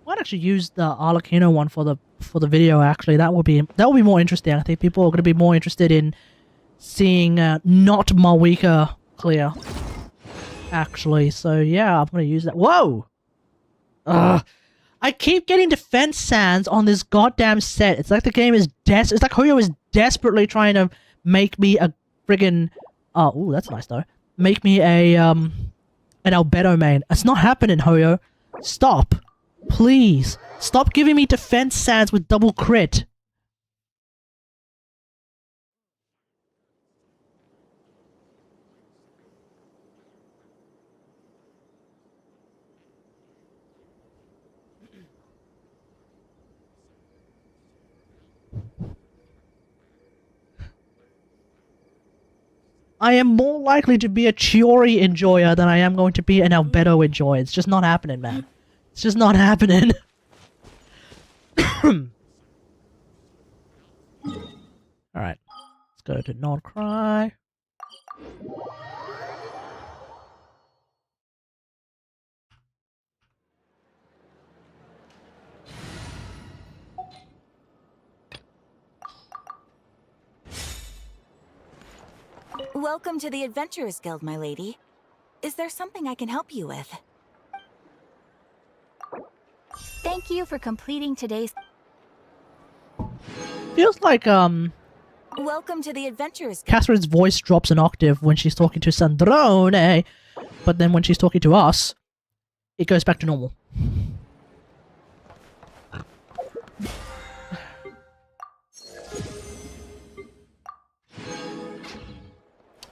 Speaker 3: Might actually use the Arlecchino one for the video. Actually, that would be more interesting. I think people are going to be more interested in seeing not Mavuika clear. Actually, so yeah, I'm going to use that. Whoa! I keep getting defense sands on this goddamn set. It's like the game is it's like Hoyo is desperately trying to make me a friggin' ooh, that's nice though. Make me a an Albedo main. It's not happening, Hoyo. Stop. Please. Stop giving me defense sands with double crit. I am more likely to be a Chiori enjoyer than I am going to be an Albedo enjoyer. It's just not happening, man. It's just not happening. Alright. Let's go to non-cry.
Speaker 7: Welcome to the Adventurers Guild, my lady. Is there something I can help you with? Thank you for completing today's...
Speaker 3: Feels like,
Speaker 7: Welcome to the Adventurers Guild.
Speaker 3: Catherine's voice drops an octave when she's talking to Sandrone, but then when she's talking to us, it goes back to normal.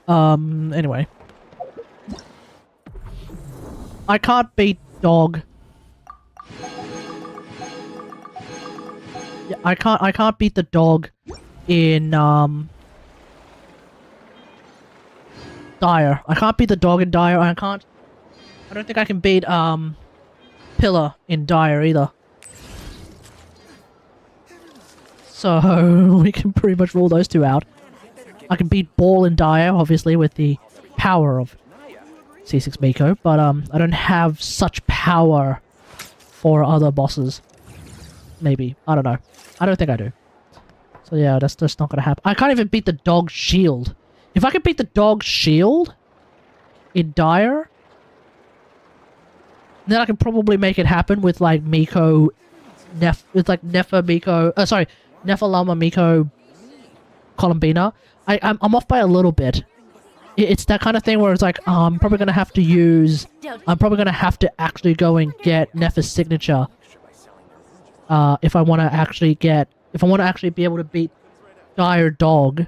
Speaker 3: Anyway. I can't beat dog. Yeah, I can't beat the dog in Dire. I can't beat the dog in Dire. I don't think I can beat Pillar in Dire either. So we can pretty much rule those two out. I can beat Ball in Dire, obviously, with the power of C6 Miko, but I don't have such power for other bosses. Maybe. I don't know. I don't think I do. So yeah, that's just not gonna happen. I can't even beat the dog's shield. If I could beat the dog's shield in Dire, then I can probably make it happen with like Miko, Nefa Miko. Sorry, Nefa Lama Miko, Columbina. I'm off by a little bit. It's that kind of thing where it's like I'm probably gonna have to use. I'm probably gonna have to actually go and get Nefa's signature. If I want to actually be able to beat Dire Dog,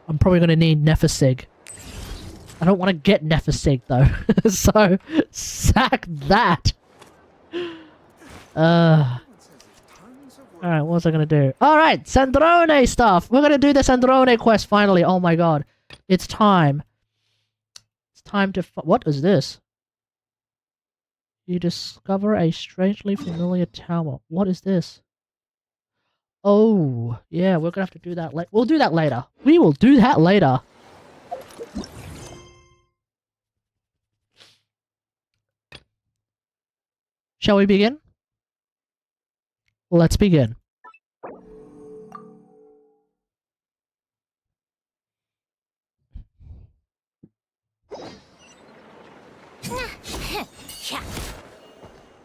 Speaker 3: I'm probably gonna need Nefasig. I don't want to get Nefasig though, so sack that. Alright, what was I gonna do? Alright, Sandrone stuff! We're gonna do the Sandrone quest finally, oh my god. It's time. It's time to what is this? You discover a strangely familiar tower. What is this? Oh, yeah, we're gonna have to do that later. We'll do that later. We will do that later. Shall we begin? Let's begin.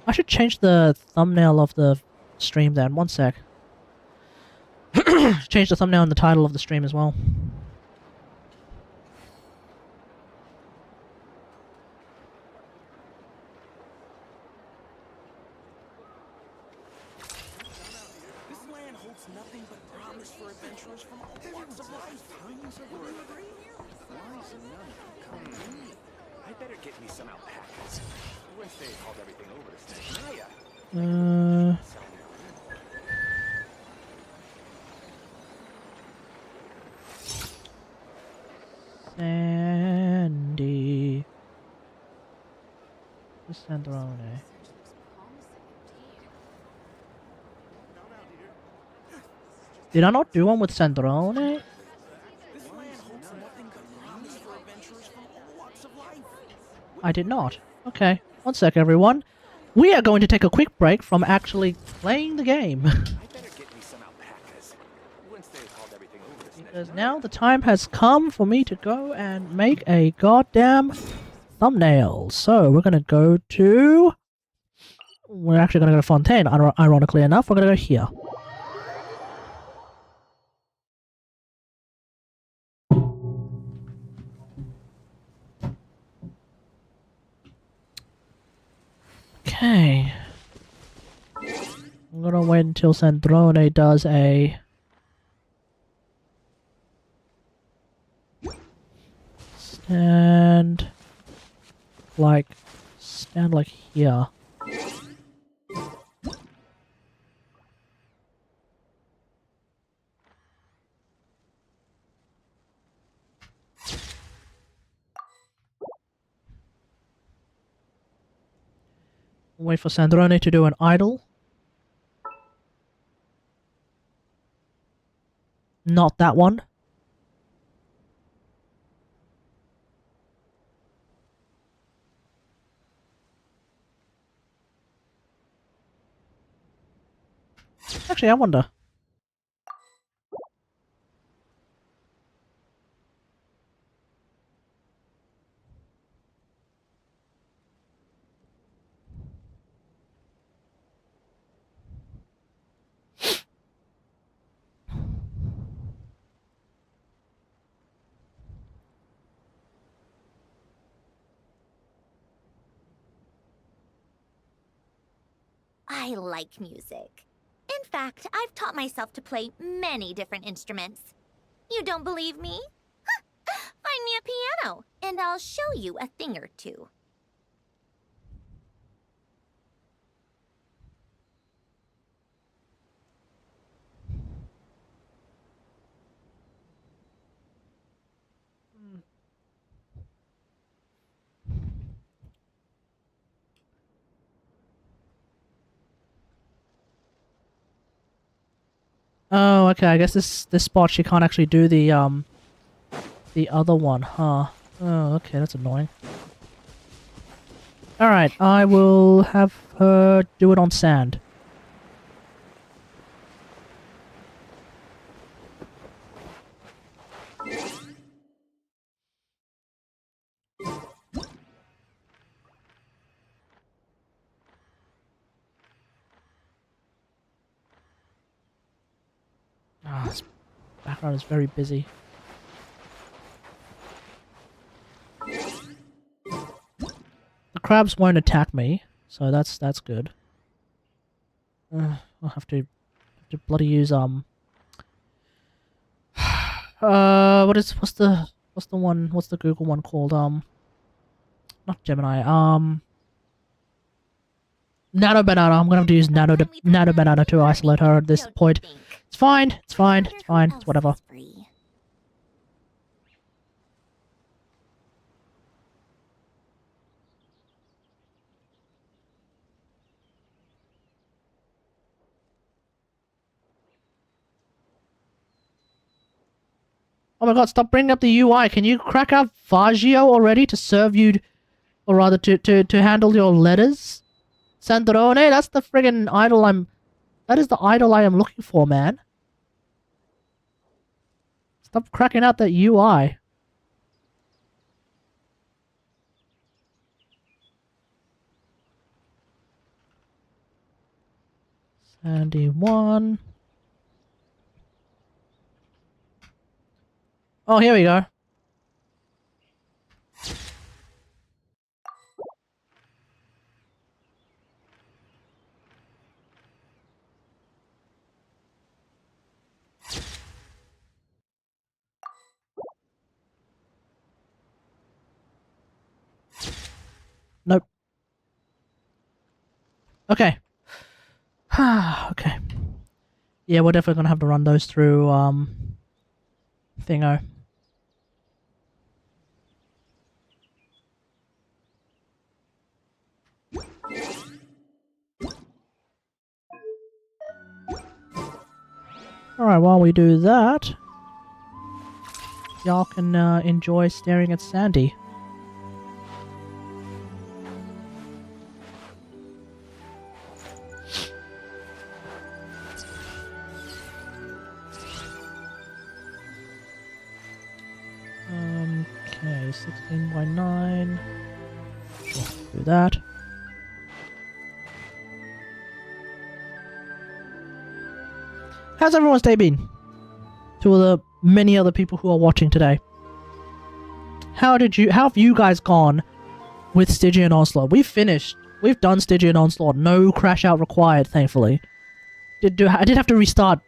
Speaker 3: I should change the thumbnail of the stream then. One sec. Change the thumbnail and the title of the stream as well.
Speaker 2: This land holds nothing but promise for adventurers from all walks of life. Times of agree here. Wise and none come to me. I better get me some alpacas. Once they hauled everything over to Snezhnaya.
Speaker 3: Sandy. The Sandrone. Did I not do one with Sandrone? I did not. Okay, one sec everyone. We are going to take a quick break from actually playing the game. Because now the time has come for me to go and make a goddamn thumbnail. So we're gonna go to... We're actually gonna go to Fontaine, ironically enough. We're gonna go here. Okay. I'm gonna wait until Sandrone does a... Stand like here. Wait for Sandrone to do an idle. Not that one. Actually, I wonder.
Speaker 4: I like music. In fact, I've taught myself to play many different instruments. You don't believe me? Find me a piano, and I'll show you a thing or two.
Speaker 3: Oh, okay. I guess this spot she can't actually do the other one, huh? Oh, okay. That's annoying. All right, I will have her do it on sand. Ah, this background is very busy. The crabs won't attack me, so that's good. I'll have to bloody use what's the Google one called? Not Gemini. Nano Banana. I'm gonna have to use Nano Banana to isolate her at this point. It's fine. It's fine. It's fine. It's whatever. Oh my god, stop bringing up the UI. Can you crack out Fagio already to serve you, or rather to handle your letters? Sandrone, that's the friggin' idol that is the idol I am looking for, man. Stop cracking out that UI. Sandy 1. Oh, here we go. Nope. Okay. Okay. Yeah, we're definitely gonna have to run those through, Thingo. Alright, while we do that, y'all can enjoy staring at Sandy. Okay, 16 by 9. Sure, do that. How's everyone's day been? To the many other people who are watching today. How have you guys gone with Stygian Onslaught? We've finished. We've done Stygian Onslaught. No crash out required, thankfully. I did have to restart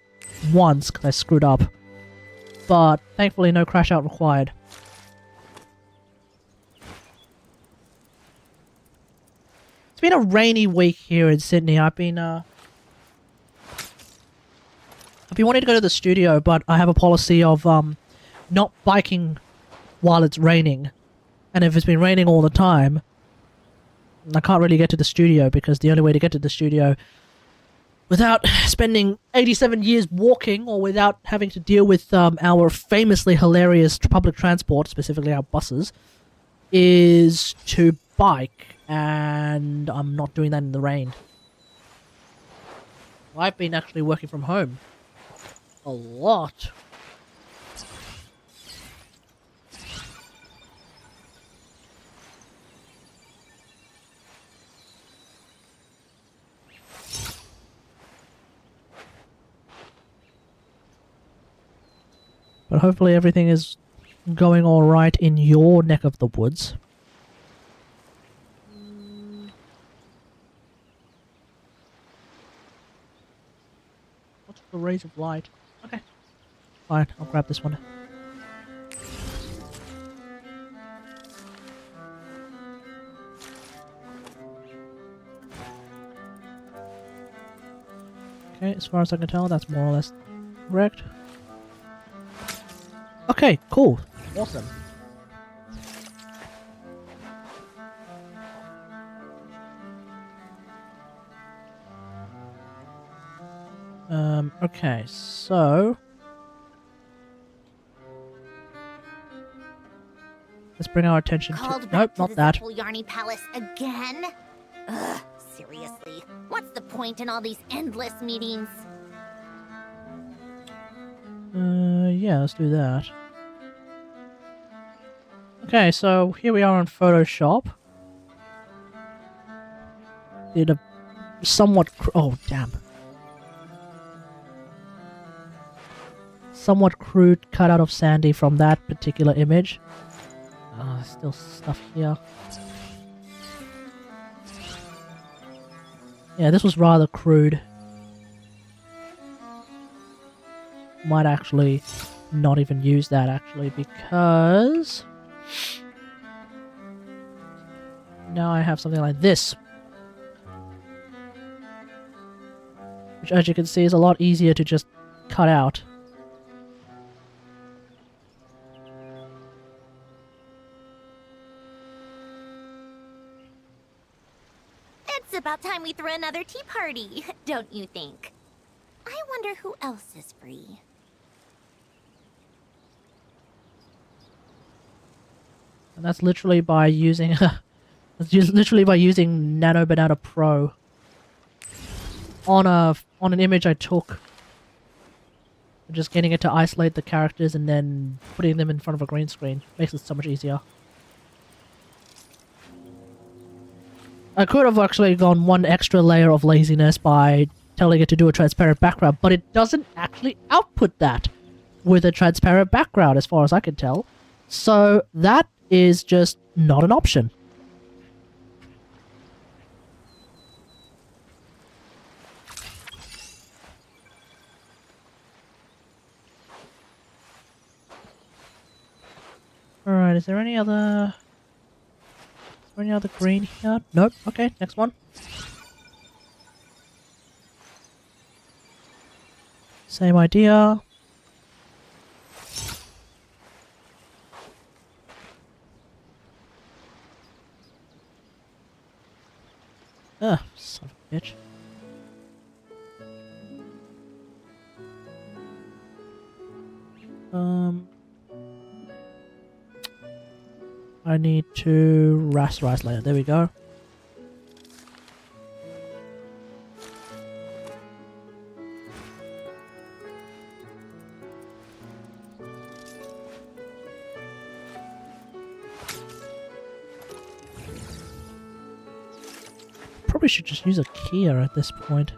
Speaker 3: once because I screwed up. But thankfully no crash out required. It's been a rainy week here in Sydney. I've been wanting to go to the studio, but I have a policy of not biking while it's raining. And if it's been raining all the time, I can't really get to the studio, because the only way to get to the studio without spending 87 years walking, or without having to deal with our famously hilarious public transport, specifically our buses, is to bike. And I'm not doing that in the rain. I've been actually working from home a lot. But hopefully everything is going alright in your neck of the woods. What's the rays of light? Okay. Fine, I'll grab this one. Okay, as far as I can tell, that's more or less correct. Okay, cool. Awesome. Okay, so... let's bring our attention
Speaker 4: Called
Speaker 3: to...
Speaker 4: back
Speaker 3: Nope,
Speaker 4: to
Speaker 3: not
Speaker 4: this
Speaker 3: that.
Speaker 4: awful Yarny Palace again? Ugh, seriously. What's the point in all these endless meetings?
Speaker 3: Yeah, let's do that. Okay, so here we are on Photoshop. Did a somewhat... oh, damn. Somewhat crude cutout of Sandy from that particular image. Still stuff here. Yeah, this was rather crude. Might actually not even use that actually because now I have something like this, which as you can see is a lot easier to just cut out.
Speaker 4: It's about time we threw another tea party, don't you think? I wonder who else is free.
Speaker 3: And that's literally by using that's just literally by using Nano Banana Pro on an image I took. Just getting it to isolate the characters and then putting them in front of a green screen makes it so much easier. I could have actually gone one extra layer of laziness by telling it to do a transparent background, but it doesn't actually output that with a transparent background as far as I can tell. So that is just not an option. Alright, is there any other green here? Nope. Okay, next one. Same idea. Ugh, son of a bitch. I need to rasterize layer. There we go. Probably should just use a keyer at this point.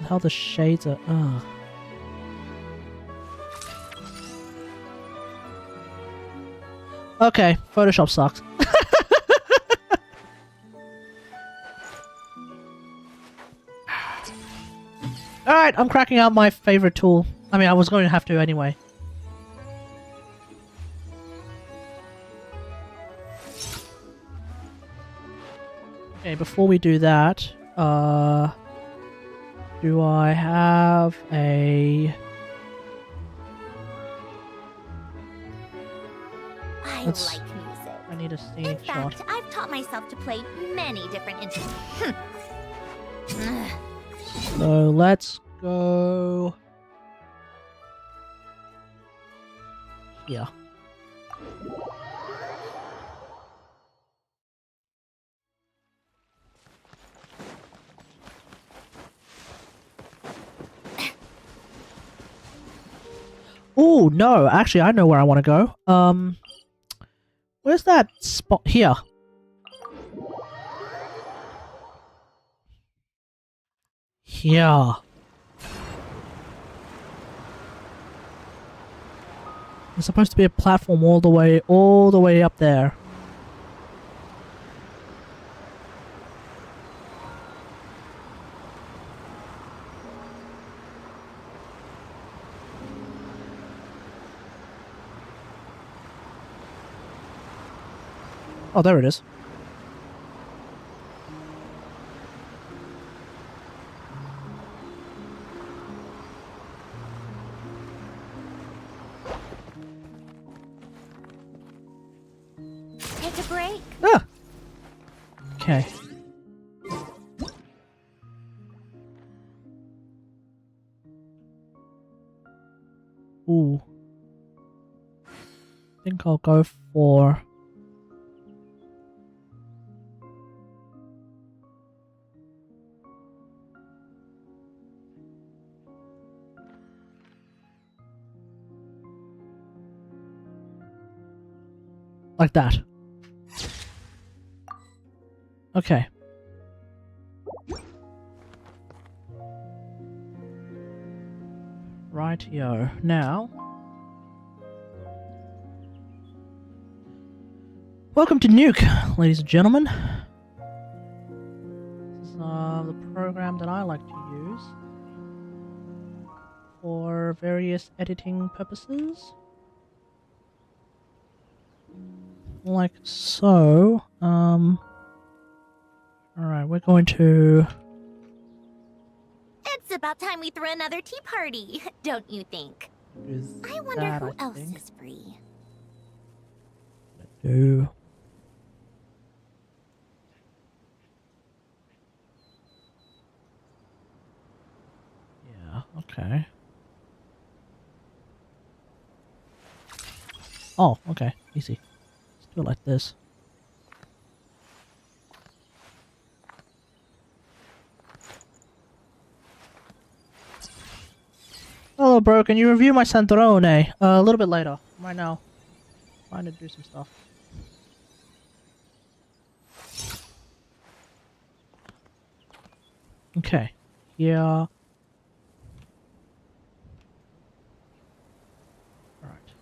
Speaker 3: How the shades are... Okay, Photoshop sucks. Alright, I'm cracking out my favorite tool. I mean, I was going to have to anyway. Okay, before we do that, do I have a...
Speaker 4: I like music.
Speaker 3: I need a scene
Speaker 4: In
Speaker 3: shot.
Speaker 4: fact, I've taught myself to play many different instruments.
Speaker 3: So let's go... here. Oh no, actually I know where I want to go. Where's that spot? Here. Here. There's supposed to be a platform all the way up there. Oh, there it is.
Speaker 4: take a break?
Speaker 3: Ah! Okay. Ooh. I think I'll go for... like that. Okay. Rightio. Now... welcome to Nuke, ladies and gentlemen. This is the program that I like to use for various editing purposes. Like so. Alright, we're going to...
Speaker 4: It's about time we threw another tea party, don't you think? I wonder
Speaker 3: that,
Speaker 4: who
Speaker 3: I
Speaker 4: else
Speaker 3: think.
Speaker 4: is free.
Speaker 3: Do... yeah, okay. Oh, okay, easy. Let's do it like this. Hello, bro. Can you review my Sandrone? A little bit later. Right now. Trying to do some stuff. Okay. Yeah. Alright.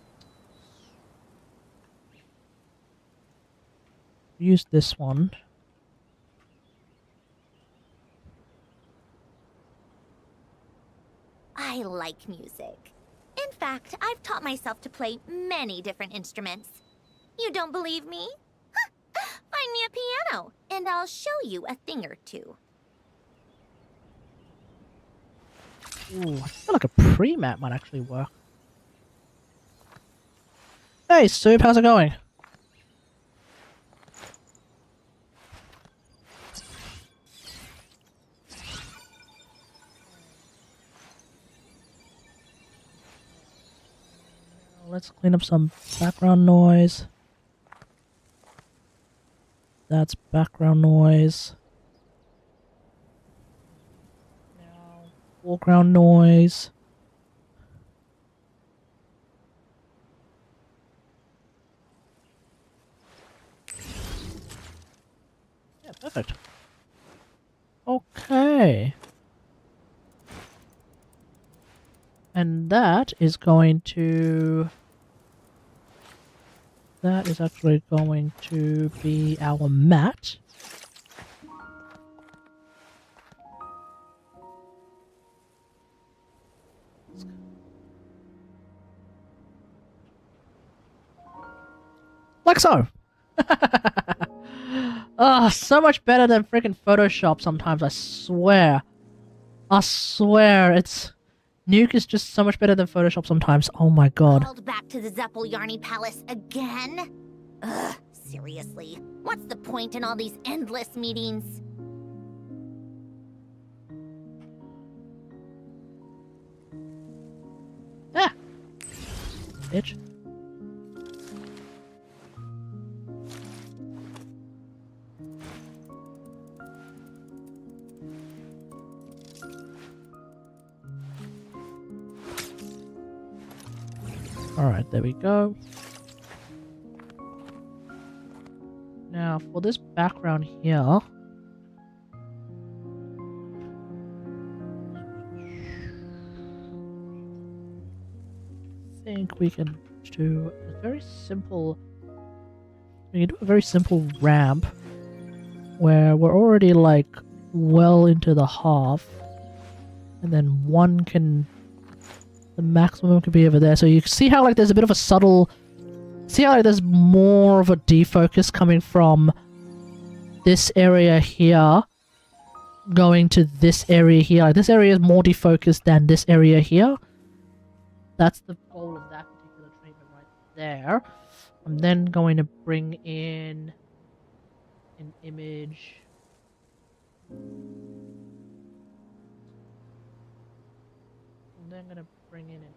Speaker 3: Use this one.
Speaker 4: I like music. In fact, I've taught myself to play many different instruments. You don't believe me? Find me a piano, and I'll show you a thing or two.
Speaker 3: Ooh, I feel like a pre-map might actually work. Hey, Soup, how's it going? Let's clean up some background noise. That's background noise. Now, foreground noise. Yeah, perfect. Okay. And that is going to... that is actually going to be our mat. Like so! Oh, so much better than freaking Photoshop sometimes, I swear. I swear, it's... Nuke is just so much better than Photoshop sometimes. Oh my god.
Speaker 4: Called back to the Yarny Palace again? Ugh, seriously. What's the point in all these endless meetings?
Speaker 3: Ah! Bitch. Alright, there we go. Now, for this background here... I think we can do a very simple... we can do a very simple ramp where we're already like well into the half, and then one can... the maximum could be over there. So you see how like there's a bit of a subtle... see how like, there's more of a defocus coming from this area here going to this area here. Like, this area is more defocused than this area here. That's the goal of that particular treatment right there. I'm then going to bring in an image. I'm then going to bring in an image.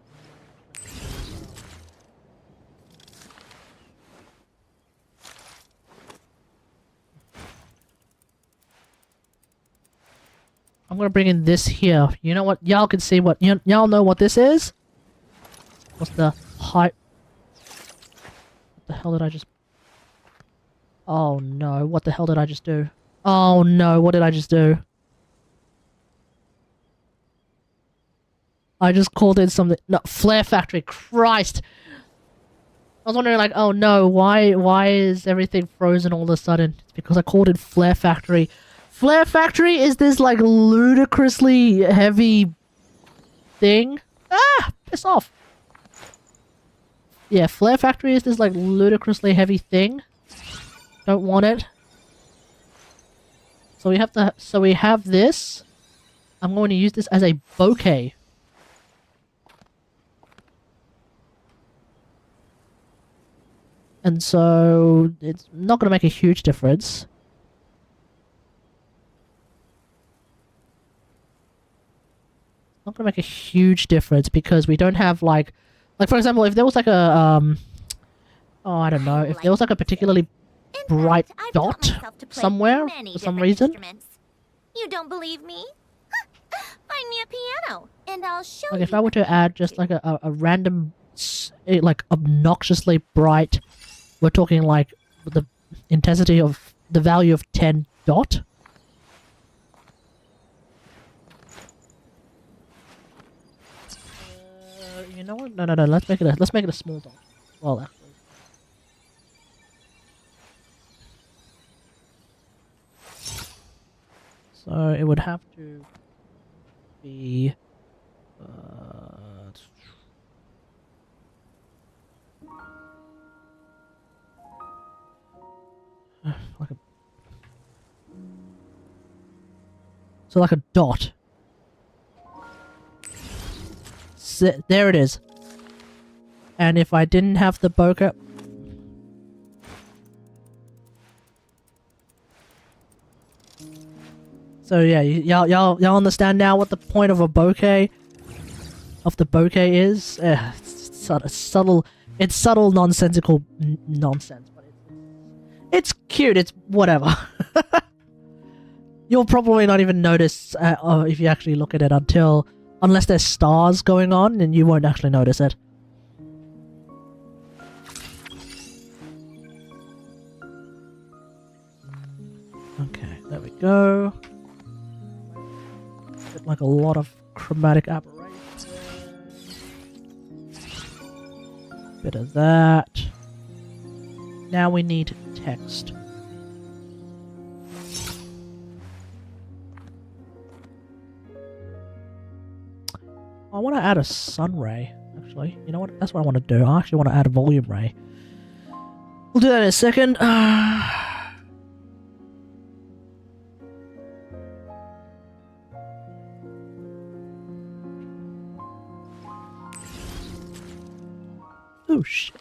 Speaker 3: I'm gonna bring in this here. You know what? Y'all can see what y'all know what this is. What's the height? What the hell did I just? Oh no! What the hell did I just do? Oh no! What did I just do? I just called in something. No, Flare Factory. Christ! I was wondering, like, oh no, why is everything frozen all of a sudden? It's because I called in Flare Factory. Flare Factory is this, like, ludicrously heavy thing. Ah! Piss off! Yeah, Flare Factory is this, like, ludicrously heavy thing. Don't want it. So we have this. I'm going to use this as a bouquet. And so it's not going to make a huge difference. Not going to make a huge difference because we don't have like for example, if there was like a oh, I don't know, if there was like a particularly bright dot somewhere for some reason.
Speaker 4: You don't believe me? Find me a piano and I'll show you.
Speaker 3: Like if I were to add just like a random like obnoxiously bright, we're talking like the intensity of the value of 10 dot. You know what? No. Let's make it a small dot. Well, actually. So it would have to be like a dot. There it is. And if I didn't have the bokeh... So yeah, y'all understand now what the point of a bokeh... of the bokeh is? It's subtle nonsensical nonsense, but it's cute, it's whatever. You'll probably not even notice if you actually look at it unless there's stars going on, and you won't actually notice it. Okay, there we go. Get like a lot of chromatic aberration. Bit of that. Now we need text. I want to add a sun ray, actually. You know what? That's what I want to do. I actually want to add a volume ray. We'll do that in a second. Oh, shit.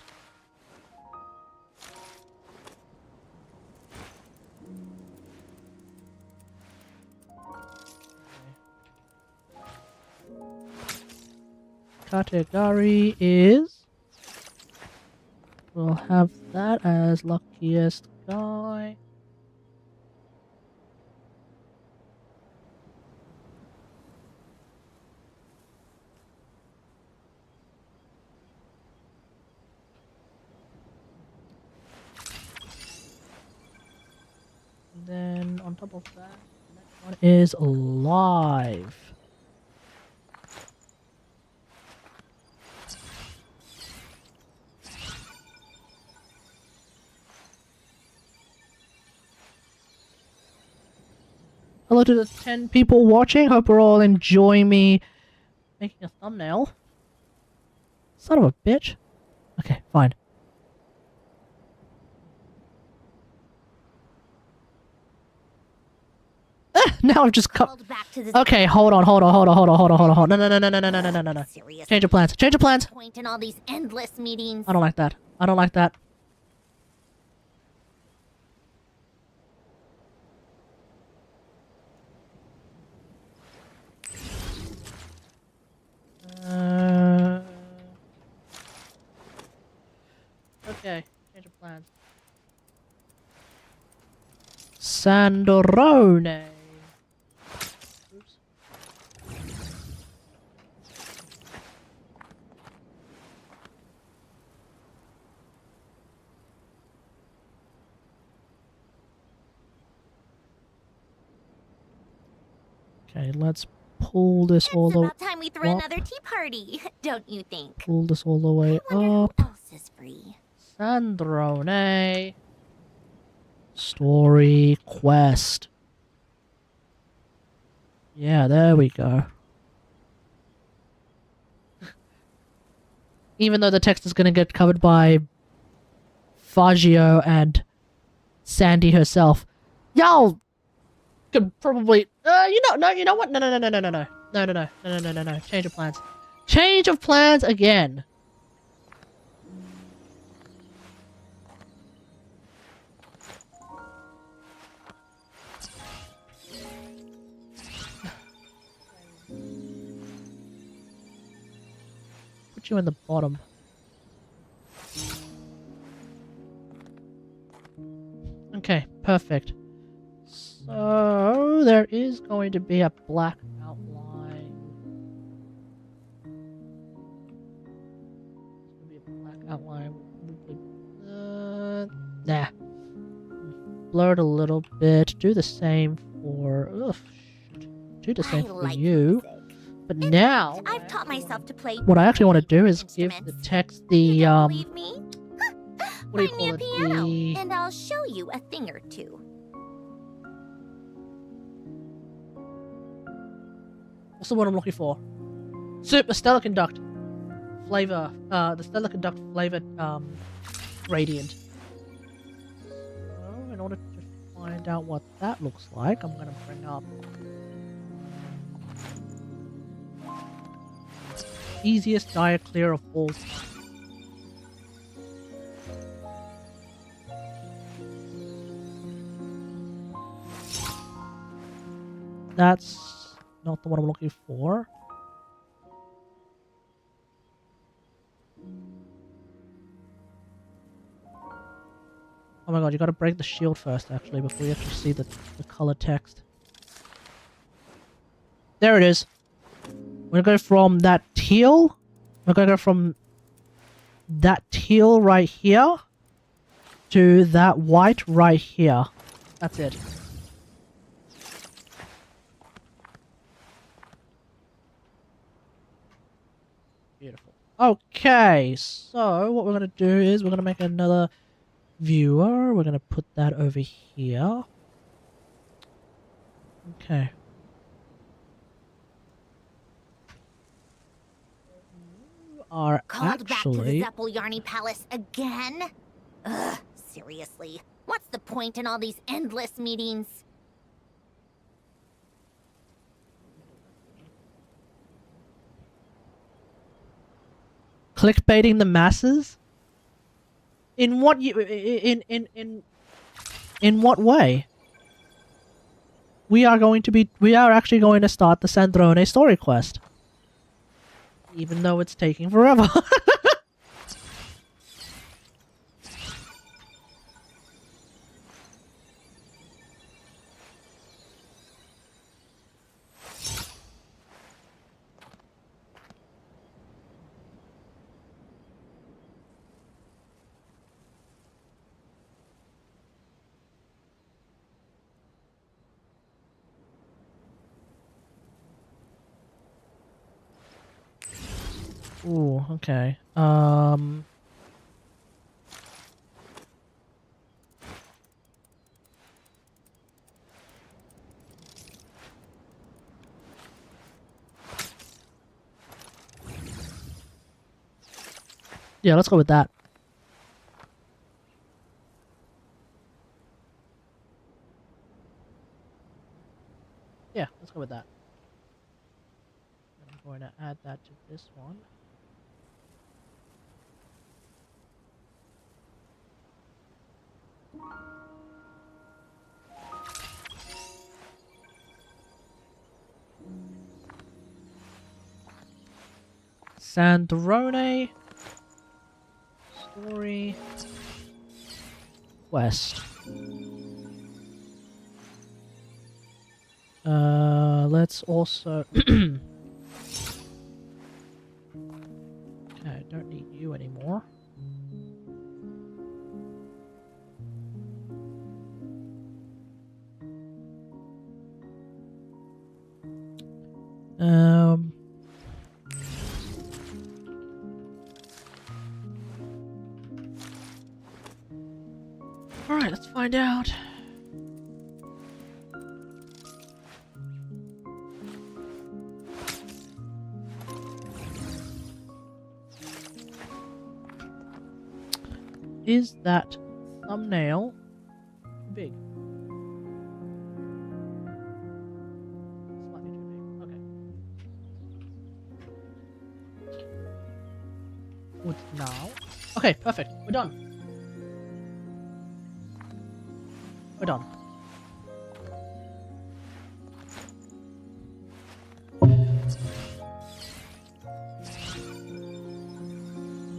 Speaker 3: Kategari is... We'll have that as luckiest guy. And then on top of that, the next one is live. Hello to the 10 people watching. Hope we're all enjoying me making a thumbnail. Son of a bitch. Okay, fine. Ah! Now I've just cut.
Speaker 4: Called back to this
Speaker 3: Okay, hold on. No. No.
Speaker 4: serious
Speaker 3: Change of plans. Change of plans.
Speaker 4: point in all these endless meetings.
Speaker 3: I don't like that. I don't like that. Okay, change of plans. Sandrone. Oops. Okay, let's pull this
Speaker 4: It's
Speaker 3: all the
Speaker 4: about time we throw
Speaker 3: up.
Speaker 4: another tea party, don't you think?
Speaker 3: Pull this all the way
Speaker 4: I wonder
Speaker 3: up.
Speaker 4: who else is free.
Speaker 3: Sandrone. Story quest. Yeah, there we go. Even though the text is gonna get covered by Fagio and Sandy herself. Y'all could probably you know what? No. Change of plans. Change of plans again. Put you in the bottom. Okay, perfect. So there is going to be a black outline. There's going to be a black outline. Nah. Blur it a little bit. Do the same for. Ugh, shoot. Do the same for
Speaker 4: like
Speaker 3: you.
Speaker 4: music.
Speaker 3: But
Speaker 4: In
Speaker 3: now,
Speaker 4: fact, I've taught myself to play
Speaker 3: what I actually want to do is give the
Speaker 4: instruments.
Speaker 3: text
Speaker 4: You
Speaker 3: the
Speaker 4: don't believe me?
Speaker 3: what do you
Speaker 4: Find me
Speaker 3: call
Speaker 4: a
Speaker 3: it?
Speaker 4: piano,
Speaker 3: The
Speaker 4: and I'll show you a thing or two.
Speaker 3: what's the word I'm looking for? Superconduct flavor. The Superconduct flavored gradient. So, in order to find out what that looks like, I'm gonna bring up easiest dire clear of all. That's not the one I'm looking for. Oh my god, you gotta break the shield first, actually, before you actually see the color text. There it is. We're gonna go from that teal. We're gonna go from that teal right here to that white right here. That's it. Beautiful. Okay, so what we're gonna do is we're gonna make another viewer. We're gonna put that over here. Okay. You are
Speaker 4: Called back to the
Speaker 3: actually
Speaker 4: Zeppeljärny Palace again? Ugh, seriously. What's the point in all these endless meetings?
Speaker 3: clickbaiting the masses. In what in what way? We are actually going to start the Sandrone story quest. Even though it's taking forever. Ooh, okay. Yeah, let's go with that. that to this one. Sandrone story quest. Let's also okay, I don't need you anymore. Alright, let's find out. Is that thumbnail big? Slightly too big. Okay. What now? Okay, perfect. We're done. We're done.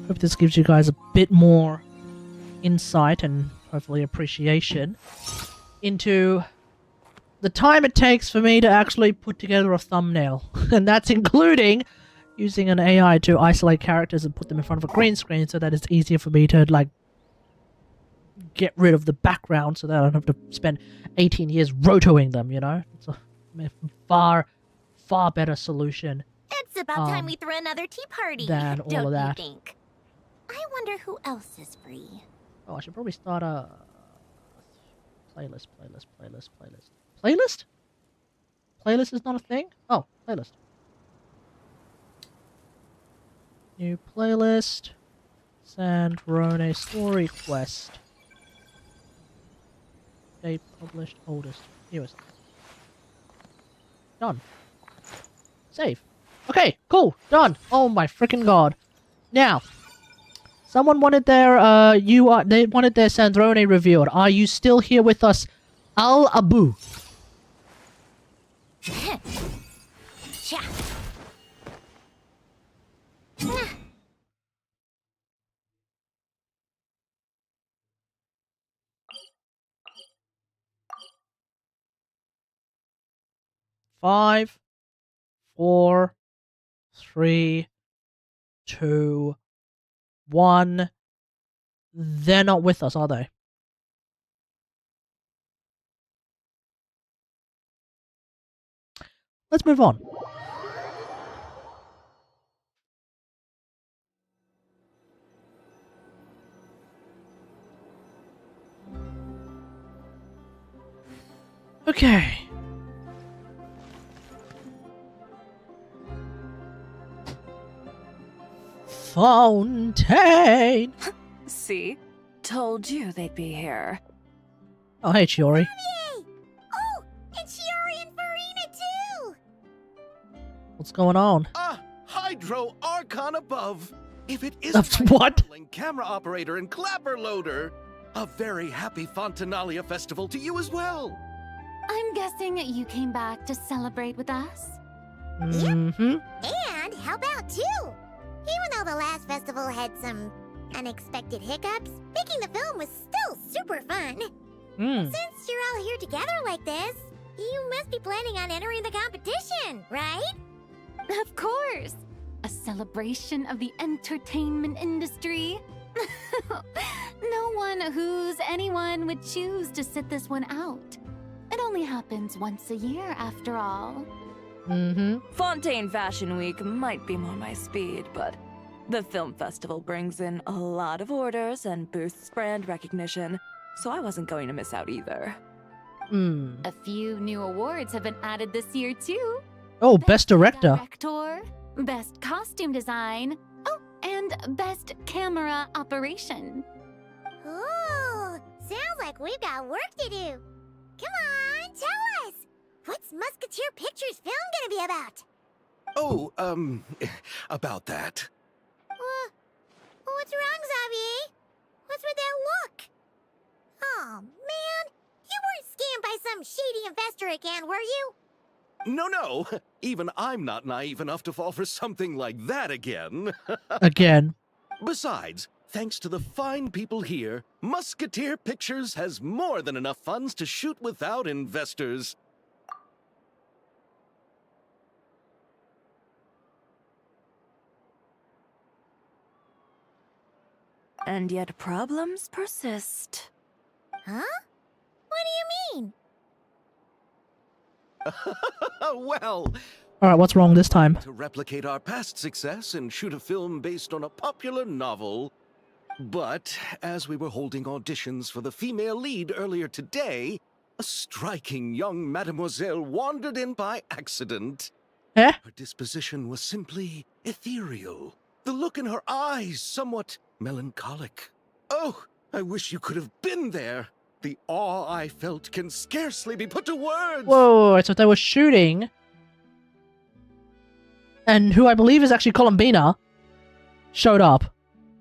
Speaker 3: Hope this gives you guys a bit more insight and hopefully appreciation into the time it takes for me to actually put together a thumbnail. And that's including using an AI to isolate characters and put them in front of a green screen so that it's easier for me to, like, get rid of the background so that I don't have to spend 18 years rotoing them, you know? It's a far better solution.
Speaker 4: It's about time we threw another tea party,
Speaker 3: than all
Speaker 4: don't
Speaker 3: of that.
Speaker 4: you think? I wonder who else is free.
Speaker 3: Oh, I should probably start a playlist. Playlist? Playlist is not a thing? Oh, playlist. New playlist. Sandrone story quest. Date published, oldest, newest. Done. Save. Okay, cool, done. Oh my freaking god. Now, someone wanted their they wanted their Sandrone revealed. Are you still here with us, Al Abu?
Speaker 4: Cha.
Speaker 3: 5, 4, 3, 2, 1. They're not with us, are they? Let's move on. Okay. Fountain.
Speaker 6: See? Told you they'd be here.
Speaker 3: Oh, hey, Chiori.
Speaker 4: Oh, and Shiori and Farina too!
Speaker 3: What's going on?
Speaker 2: Hydro Archon above. If it is
Speaker 3: What?
Speaker 2: camera operator and clapper loader. A very happy Fontanalia festival to you as well.
Speaker 8: I'm guessing you came back to celebrate with us?
Speaker 3: Mm-hmm.
Speaker 4: And how about two? Even though the last festival had some unexpected hiccups, making the film was still super fun. Since you're all here together like this, you must be planning on entering the competition, right?
Speaker 8: Of course! A celebration of the entertainment industry. No one who's anyone would choose to sit this one out. It only happens once a year, after all.
Speaker 6: Fontaine Fashion Week might be more my speed, but the film festival brings in a lot of orders and boosts brand recognition, so I wasn't going to miss out either.
Speaker 8: A few new awards have been added this year, too.
Speaker 3: Oh, Best Director.
Speaker 8: Best Costume Design, oh, and Best Camera Operation.
Speaker 4: Ooh, sounds like we've got work to do. Come on, tell us! What's Musketeer Pictures film gonna be about?
Speaker 2: Oh, about that.
Speaker 4: What's wrong, Xavier? What's with that look? Oh, man. You weren't scammed by some shady investor again, were you?
Speaker 2: No. Even I'm not naive enough to fall for something like that again.
Speaker 3: Again.
Speaker 2: Besides, thanks to the fine people here, Musketeer Pictures has more than enough funds to shoot without investors.
Speaker 6: And yet problems persist.
Speaker 4: Huh? What do you mean?
Speaker 2: Well,
Speaker 3: Alright, what's wrong this time?
Speaker 2: to replicate our past success and shoot a film based on a popular novel. But as we were holding auditions for the female lead earlier today, a striking young mademoiselle wandered in by accident.
Speaker 3: Eh?
Speaker 2: Her disposition was simply ethereal. The look in her eyes somewhat melancholic. Oh, I wish you could have been there. The awe I felt can scarcely be put to words.
Speaker 3: Whoa, so they were shooting. And who I believe is actually Columbina showed up.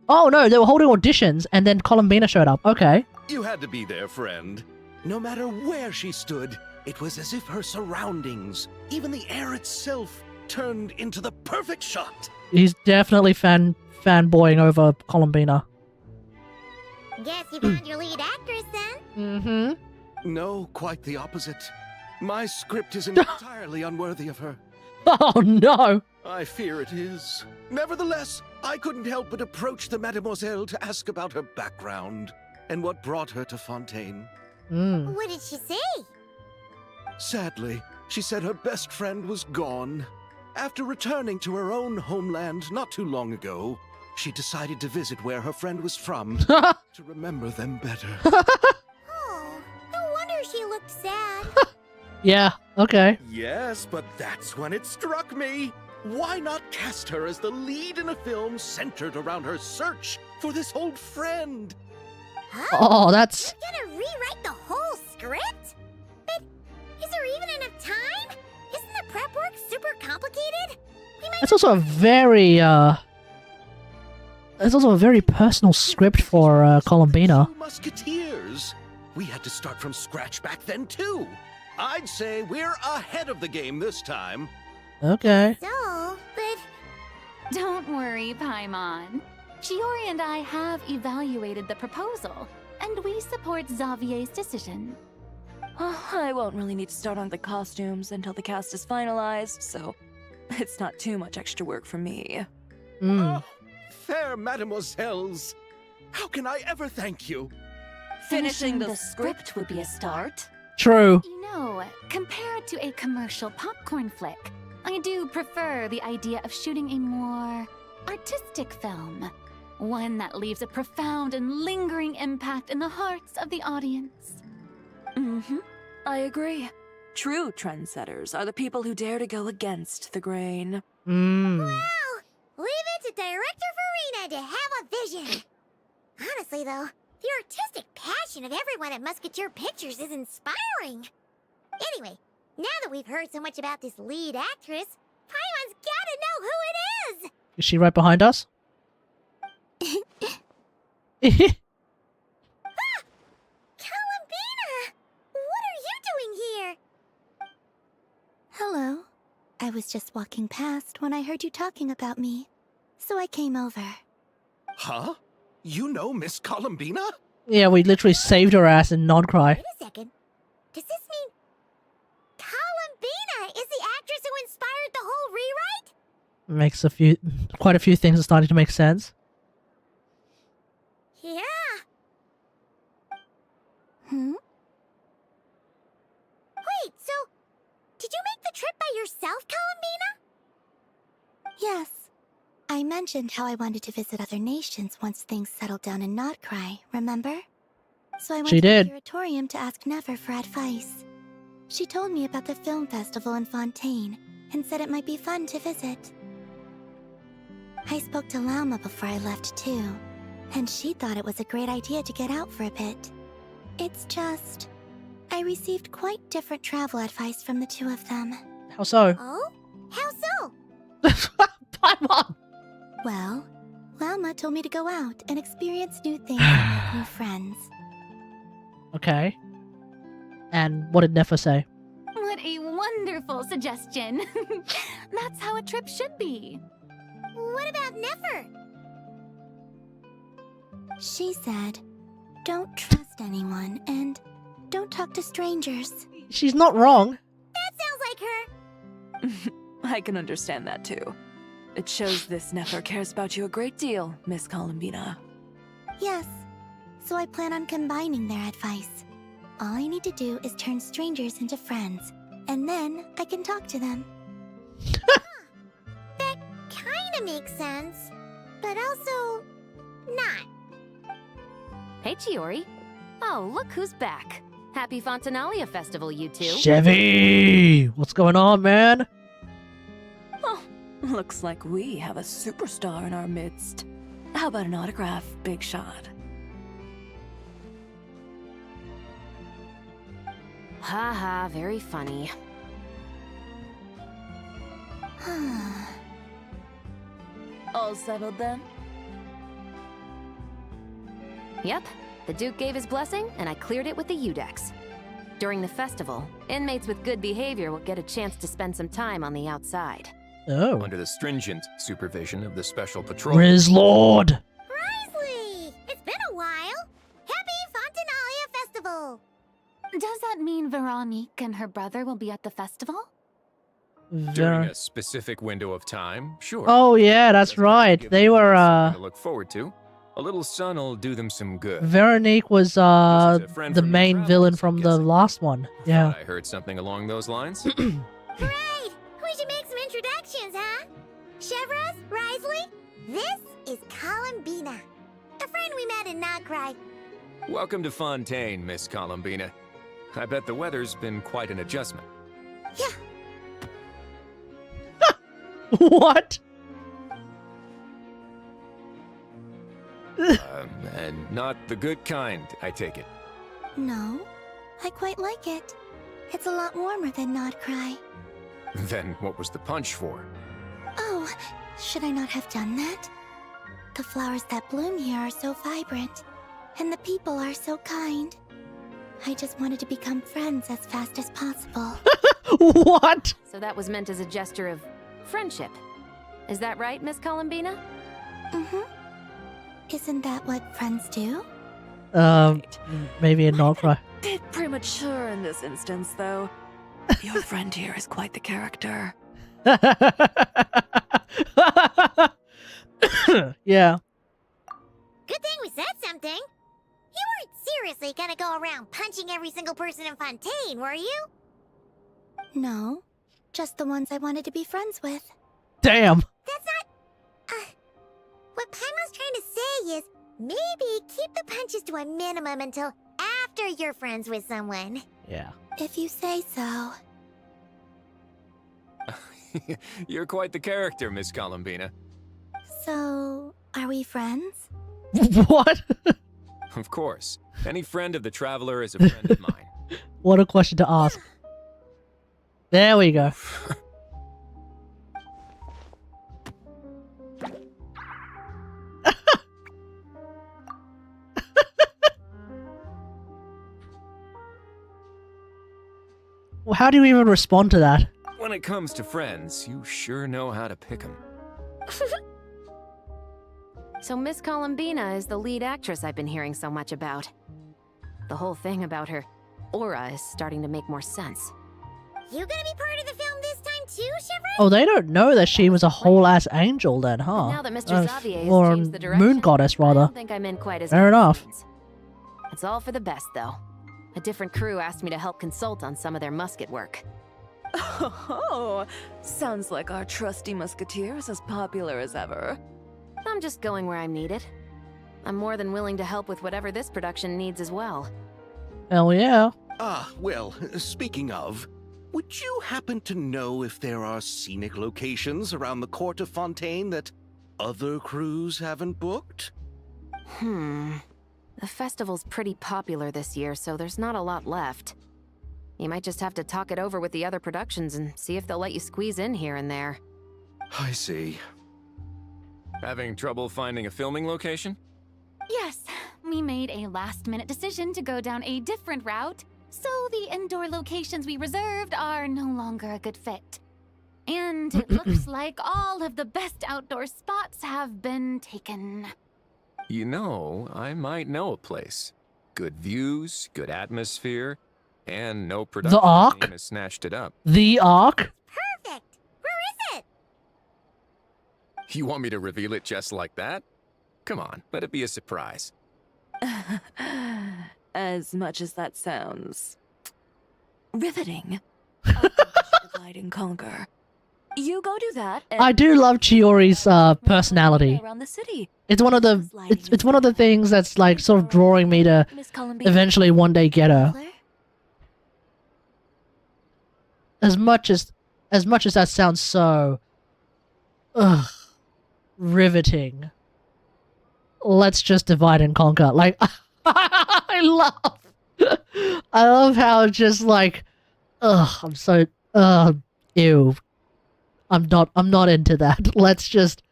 Speaker 3: Oh no, they were holding auditions and then Columbina showed up. Okay.
Speaker 2: You had to be there, friend. No matter where she stood, it was as if her surroundings, even the air itself, turned into the perfect shot.
Speaker 3: He's definitely fanboying over Columbina.
Speaker 4: Guess you found your lead actress then?
Speaker 3: Mm-hmm.
Speaker 2: No, quite the opposite. My script is entirely unworthy of her.
Speaker 3: Oh no!
Speaker 2: I fear it is. Nevertheless, I couldn't help but approach the mademoiselle to ask about her background and what brought her to Fontaine.
Speaker 4: What did she say?
Speaker 2: Sadly, she said her best friend was gone. After returning to her own homeland not too long ago, she decided to visit where her friend was from to remember them better.
Speaker 4: Oh, no wonder she looked sad.
Speaker 3: Yeah, okay.
Speaker 2: Yes, but that's when it struck me. Why not cast her as the lead in a film centered around her search for this old friend?
Speaker 4: Huh?
Speaker 3: Oh, that's...
Speaker 4: You're gonna rewrite the whole script? But is there even enough time? Isn't the prep work super complicated?
Speaker 3: It's also a very, it's also a very personal script for, Columbina.
Speaker 2: Two Musketeers. We had to start from scratch back then, too. I'd say we're ahead of the game this time.
Speaker 3: Okay.
Speaker 4: So, but
Speaker 8: Don't worry, Paimon. Shiori and I have evaluated the proposal, and we support Xavier's decision.
Speaker 6: I won't really need to start on the costumes until the cast is finalized, so it's not too much extra work for me.
Speaker 2: Oh, fair mademoiselles. How can I ever thank you?
Speaker 6: Finishing the script would be a start.
Speaker 3: True.
Speaker 8: You know, compared to a commercial popcorn flick, I do prefer the idea of shooting a more artistic film. One that leaves a profound and lingering impact in the hearts of the audience.
Speaker 6: I agree. True trendsetters are the people who dare to go against the grain.
Speaker 4: wow, leave it to Director Farina to have a vision. Honestly, though, the artistic passion of everyone at Musketeer Pictures is inspiring. Anyway, now that we've heard so much about this lead actress, Paimon's gotta know who it is!
Speaker 3: Is she right behind us?
Speaker 4: Columbina! What are you doing here?
Speaker 9: Hello. I was just walking past when I heard you talking about me, so I came over.
Speaker 2: Huh? You know Miss Columbina?
Speaker 3: Yeah, we literally saved her ass in Nodcry.
Speaker 4: Wait a second. Does this mean Columbina is the actress who inspired the whole rewrite?
Speaker 3: Makes quite a few things are starting to make sense.
Speaker 4: Yeah.
Speaker 9: Hmm?
Speaker 4: Wait, so did you make the trip by yourself, Columbina?
Speaker 9: Yes. I mentioned how I wanted to visit other nations once things settled down in Notcry, remember? So I went
Speaker 3: She
Speaker 9: to
Speaker 3: did.
Speaker 9: the Curatorium to ask Never for advice. She told me about the film festival in Fontaine and said it might be fun to visit. I spoke to Lama before I left too, and she thought it was a great idea to get out for a bit. It's just, I received quite different travel advice from the two of them.
Speaker 3: How so?
Speaker 4: Oh? How so?
Speaker 3: Come on.
Speaker 9: Well, Lauma told me to go out and experience new things and make new friends.
Speaker 3: Okay. And what did Nefer say?
Speaker 8: What a wonderful suggestion. That's how a trip should be.
Speaker 4: What about Nefer?
Speaker 9: She said, don't trust anyone and don't talk to strangers.
Speaker 3: She's not wrong.
Speaker 4: That sounds like her.
Speaker 6: I can understand that too. It shows this Nefer cares about you a great deal, Miss Columbina.
Speaker 9: Yes, so I plan on combining their advice. All I need to do is turn strangers into friends, and then I can talk to them.
Speaker 4: That kinda makes sense, but also not.
Speaker 10: Hey, Chiori. Oh, look who's back. Happy Fontanalia Festival, you two.
Speaker 3: Chevy! What's going on, man?
Speaker 6: Oh, looks like we have a superstar in our midst. How about an autograph, Big Shot?
Speaker 10: Haha, very funny.
Speaker 6: All settled then?
Speaker 10: Yep, the Duke gave his blessing, and I cleared it with the Udex. During the festival, inmates with good behavior will get a chance to spend some time on the outside.
Speaker 3: Oh.
Speaker 5: Under the stringent supervision of the Special Patrol.
Speaker 3: Lord!
Speaker 4: Risley! It's been a while! Happy Fontanalia Festival!
Speaker 8: Does that mean Veronique and her brother will be at the festival?
Speaker 5: During a specific window of time, sure.
Speaker 3: Oh yeah, that's right. They were
Speaker 5: To look forward to. A little sun'll do them some good.
Speaker 3: Veronique was
Speaker 5: This is a friend
Speaker 3: the
Speaker 5: from
Speaker 3: main
Speaker 5: your
Speaker 3: villain
Speaker 5: travels, I'm
Speaker 3: from the
Speaker 5: guessing.
Speaker 3: last one. Yeah.
Speaker 5: Thought I heard something along those lines.
Speaker 4: Right! We should make some introductions, huh? Chevros, Risley, this is Columbina, a friend we met in Nagrai.
Speaker 5: Welcome to Fontaine, Miss Columbina. I bet the weather's been quite an adjustment.
Speaker 4: Yeah,
Speaker 3: What?
Speaker 5: And not the good kind, I take it.
Speaker 9: No, I quite like it. It's a lot warmer than Nodcry.
Speaker 5: Then what was the punch for?
Speaker 9: Oh, should I not have done that? The flowers that bloom here are so vibrant, and the people are so kind. I just wanted to become friends as fast as possible.
Speaker 3: What?
Speaker 10: So that was meant as a gesture of friendship. Is that right, Miss Columbina?
Speaker 9: Mm-hmm. Isn't that what friends do?
Speaker 3: Maybe a not cry.
Speaker 6: Bit premature in this instance, though. Your friend here is quite the character.
Speaker 3: Yeah.
Speaker 4: good thing we said something. You weren't seriously gonna go around punching every single person in Fontaine, were you?
Speaker 9: No, just the ones I wanted to be friends with.
Speaker 3: Damn.
Speaker 4: That's not... what Paimon's trying to say is, maybe keep the punches to a minimum until after you're friends with someone.
Speaker 3: Yeah.
Speaker 9: If you say so.
Speaker 5: You're quite the character, Miss Columbina.
Speaker 9: So, are we friends?
Speaker 3: What?
Speaker 5: Of course. Any friend of the Traveler is a friend of mine.
Speaker 3: What a question to ask. There we go. Well, how do you even respond to that?
Speaker 5: When it comes to friends, you sure know how to pick 'em.
Speaker 10: So Miss Columbina is the lead actress I've been hearing so much about. The whole thing about her aura is starting to make more sense.
Speaker 4: You gonna be part of the film this time too, Chevron?
Speaker 3: Oh, they don't know that she was a whole-ass angel then, huh?
Speaker 10: Now that Mr. Xavier has
Speaker 3: or
Speaker 10: changed the direction,
Speaker 3: moon goddess,
Speaker 10: I
Speaker 3: rather.
Speaker 10: don't think I'm in quite as
Speaker 3: Fair
Speaker 10: many
Speaker 3: enough.
Speaker 10: scenes. It's all for the best, though. A different crew asked me to help consult on some of their musket work.
Speaker 6: Oh, sounds like our trusty musketeer is as popular as ever.
Speaker 10: I'm just going where I'm needed. I'm more than willing to help with whatever this production needs as well.
Speaker 3: Hell yeah.
Speaker 11: Ah, well, speaking of, would you happen to know if there are scenic locations around the court of Fontaine that other crews haven't booked?
Speaker 10: The festival's pretty popular this year, so there's not a lot left. You might just have to talk it over with the other productions and see if they'll let you squeeze in here and there.
Speaker 11: I see.
Speaker 5: Having trouble finding a filming location?
Speaker 8: Yes, we made a last-minute decision to go down a different route, so the indoor locations we reserved are no longer a good fit. And it looks like all of the best outdoor spots have been taken.
Speaker 5: You know, I might know a place. Good views, good atmosphere, and no production
Speaker 3: Ark?
Speaker 5: team has snatched it up.
Speaker 3: The Ark?
Speaker 4: Perfect! Where is it?
Speaker 5: You want me to reveal it just like that? Come on, let it be a surprise.
Speaker 6: As much as that sounds riveting, I think we should divide and conquer. You go do that. And
Speaker 3: I do love Chiori's personality.
Speaker 6: around the city.
Speaker 3: It's one of the it's one of the things that's like sort of drawing me to
Speaker 6: Miss Columbine.
Speaker 3: eventually one day get her. As much as that sounds so riveting. Let's just divide and conquer. Like I love how just like I'm so ew. I'm not into that. Let's just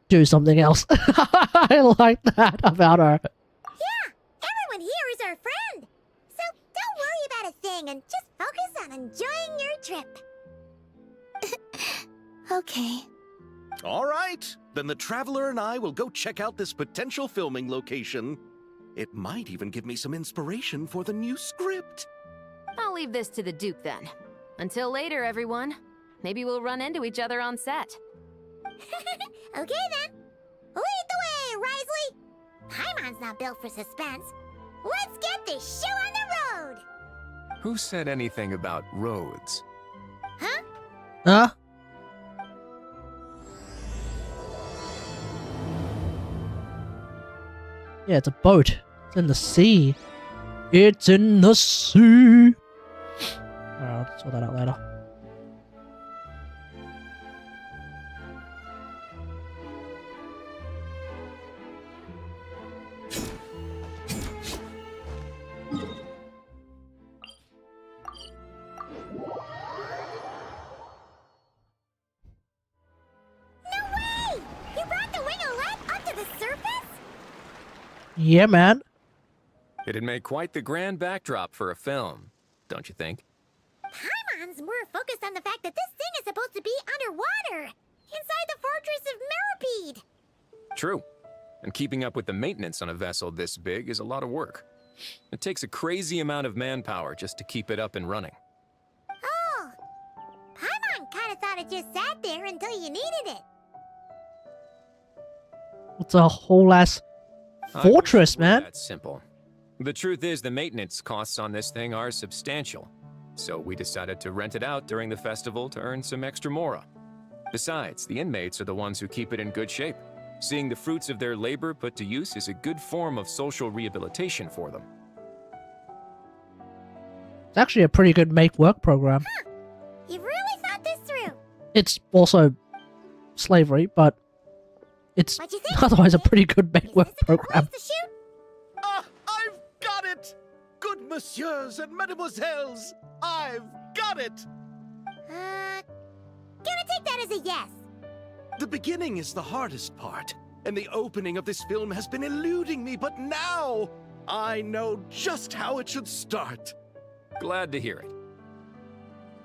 Speaker 3: do something else. I like that about her.
Speaker 4: Yeah, everyone here is our friend. So don't worry about a thing and just focus on enjoying your trip.
Speaker 9: Okay.
Speaker 11: All right, then the Traveler and I will go check out this potential filming location. It might even give me some inspiration for the new script.
Speaker 10: I'll leave this to the Duke then. Until later, everyone. Maybe we'll run into each other on set.
Speaker 4: Okay then. Lead the way, Risley. Paimon's not built for suspense. Let's get this show on the road.
Speaker 5: Who said anything about roads?
Speaker 4: Huh?
Speaker 3: Huh? Yeah, it's a boat. It's in the sea. It's in the sea. Alright, I'll sort that out later. Yeah, man.
Speaker 5: It'd make quite the grand backdrop for a film, don't you think?
Speaker 4: Paimon's more focused on the fact that this thing is supposed to be underwater, inside the fortress of Mirapede.
Speaker 5: True. And keeping up with the maintenance on a vessel this big is a lot of work. It takes a crazy amount of manpower just to keep it up and running.
Speaker 4: Oh. Paimon kind of thought it just sat there until you needed it.
Speaker 3: It's a whole ass fortress, man.
Speaker 5: That's simple. The truth is the maintenance costs on this thing are substantial. So we decided to rent it out during the festival to earn some extra mora. Besides, the inmates are the ones who keep it in good shape. Seeing the fruits of their labor put to use is a good form of social rehabilitation for them.
Speaker 3: It's actually a pretty good make-work program.
Speaker 4: Huh. You really thought this through.
Speaker 3: It's also slavery, but it's otherwise a pretty good make-work program.
Speaker 11: Ah, I've got it! Good messieurs and mesdemoiselles, I've got it!
Speaker 4: Gonna take that as a yes.
Speaker 11: The beginning is the hardest part, and the opening of this film has been eluding me, but now I know just how it should start.
Speaker 5: Glad to hear it.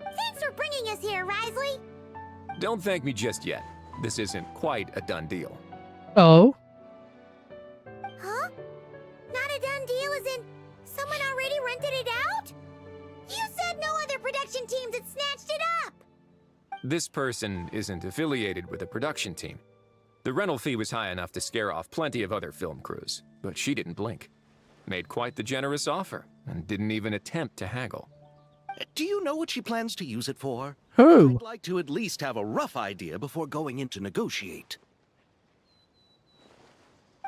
Speaker 4: Thanks for bringing us here, Risley.
Speaker 5: Don't thank me just yet. This isn't quite a done deal.
Speaker 3: Oh?
Speaker 4: Huh? Not a done deal as in someone already rented it out? You said no other production teams had snatched it up!
Speaker 5: This person isn't affiliated with a production team. The rental fee was high enough to scare off plenty of other film crews, but she didn't blink. Made quite the generous offer, and didn't even attempt to haggle.
Speaker 11: Do you know what she plans to use it for?
Speaker 3: Who?
Speaker 11: I'd like to at least have a rough idea before going in to negotiate.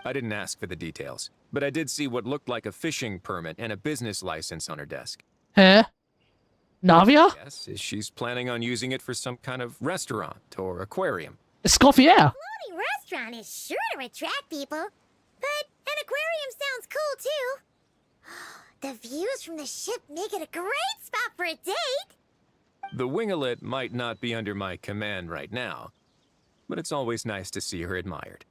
Speaker 5: I didn't ask for the details, but I did see what looked like a fishing permit and a business license on her desk.
Speaker 3: Huh? Navia?
Speaker 5: Yes, she's planning on using it for some kind of restaurant or aquarium.
Speaker 3: Escoffier.
Speaker 4: Floating restaurant is sure to attract people, but an aquarium sounds cool too. The views from the ship make it a great spot for a date.
Speaker 5: The winglet might not be under my command right now, but it's always nice to see her admired.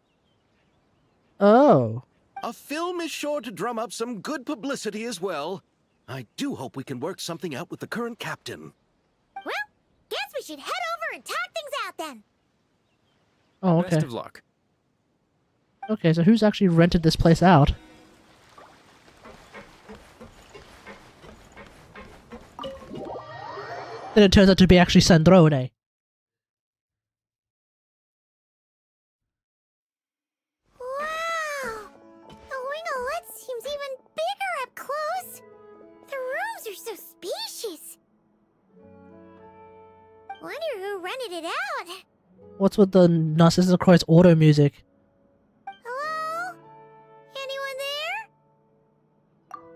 Speaker 3: Oh.
Speaker 11: A film is sure to drum up some good publicity as well. I do hope we can work something out with the current captain.
Speaker 9: Well, guess we should head over and talk things out then.
Speaker 3: Oh, okay.
Speaker 5: Best of luck.
Speaker 3: Okay, so who's actually rented this place out? Then it turns out to be actually Sandrone.
Speaker 9: Wow! The winglet seems even bigger up close. The rooms are so spacious. Wonder who rented it out.
Speaker 3: What's with the Narcissus Croix auto music?
Speaker 9: Hello? Anyone there?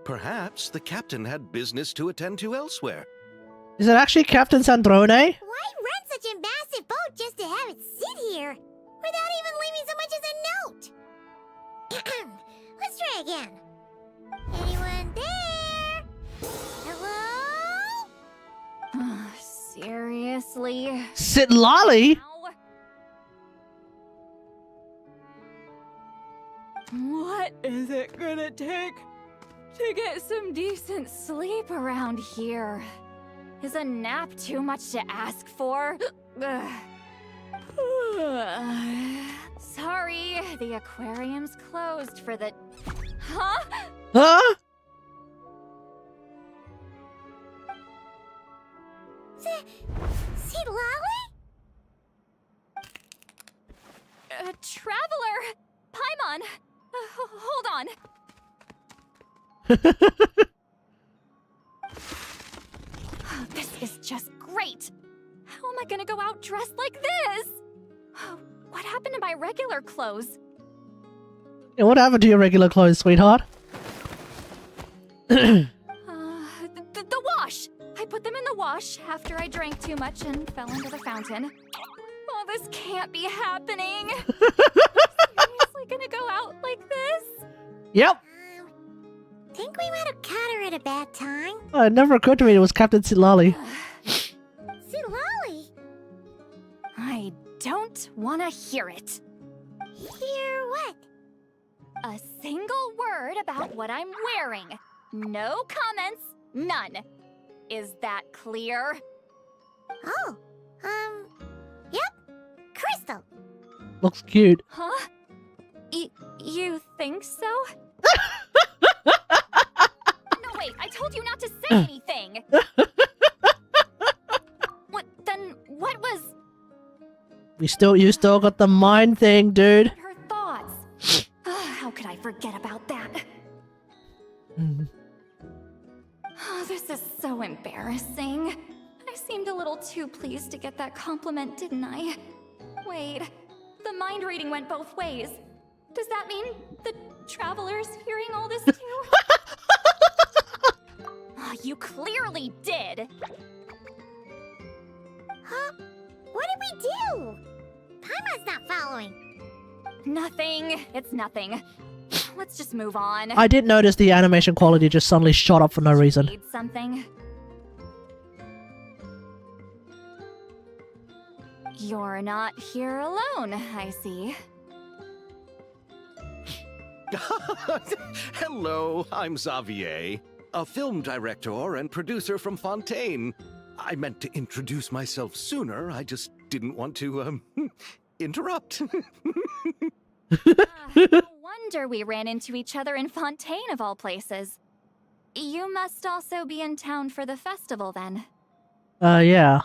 Speaker 11: Perhaps the captain had business to attend to elsewhere.
Speaker 3: Is it actually Captain Sandrone?
Speaker 9: Why rent such a massive boat just to have it sit here? Without even leaving so much as a note? Let's try again. Anyone there? Hello?
Speaker 8: Seriously?
Speaker 3: Sit lolly?
Speaker 6: What is it gonna take to get some decent sleep around here? Is a nap too much to ask for? Sorry, the aquarium's closed for the... Huh?
Speaker 3: Huh?
Speaker 9: See Lolly?
Speaker 6: Traveler! Paimon! Hold on. This is just great! How am I gonna go out dressed like this? What happened to my regular clothes?
Speaker 3: Yeah, what happened to your regular clothes, sweetheart?
Speaker 6: The wash! I put them in the wash after I drank too much and fell into the fountain. Oh, this can't be happening! Seriously gonna go out like this?
Speaker 3: Yep.
Speaker 9: Think we might have caught her at a bad time?
Speaker 3: Oh, it never occurred to me it was Captain Sitlali.
Speaker 9: See Lolly?
Speaker 6: I don't want to hear it.
Speaker 9: Hear what?
Speaker 6: A single word about what I'm wearing. No comments, none. Is that clear?
Speaker 9: Oh, yep. Crystal.
Speaker 3: Looks cute.
Speaker 6: Huh? You think so? No, wait, I told you not to say anything. What was...
Speaker 3: You still got the mind thing, dude.
Speaker 6: Her thoughts. How could I forget about that? Oh, this is so embarrassing. I seemed a little too pleased to get that compliment, didn't I? Wait, the mind reading went both ways. Does that mean the traveler's hearing all this too? You clearly did!
Speaker 9: Huh? What did we do? Paimon's not following.
Speaker 6: Nothing. It's nothing. Let's just move on.
Speaker 3: I did notice the animation quality just suddenly shot up for no reason.
Speaker 6: Need something? You're not here alone, I see.
Speaker 11: Hello, I'm Xavier, a film director and producer from Fontaine. I meant to introduce myself sooner, I just didn't want to, interrupt.
Speaker 6: No wonder we ran into each other in Fontaine of all places. You must also be in town for the festival then.
Speaker 3: Yeah.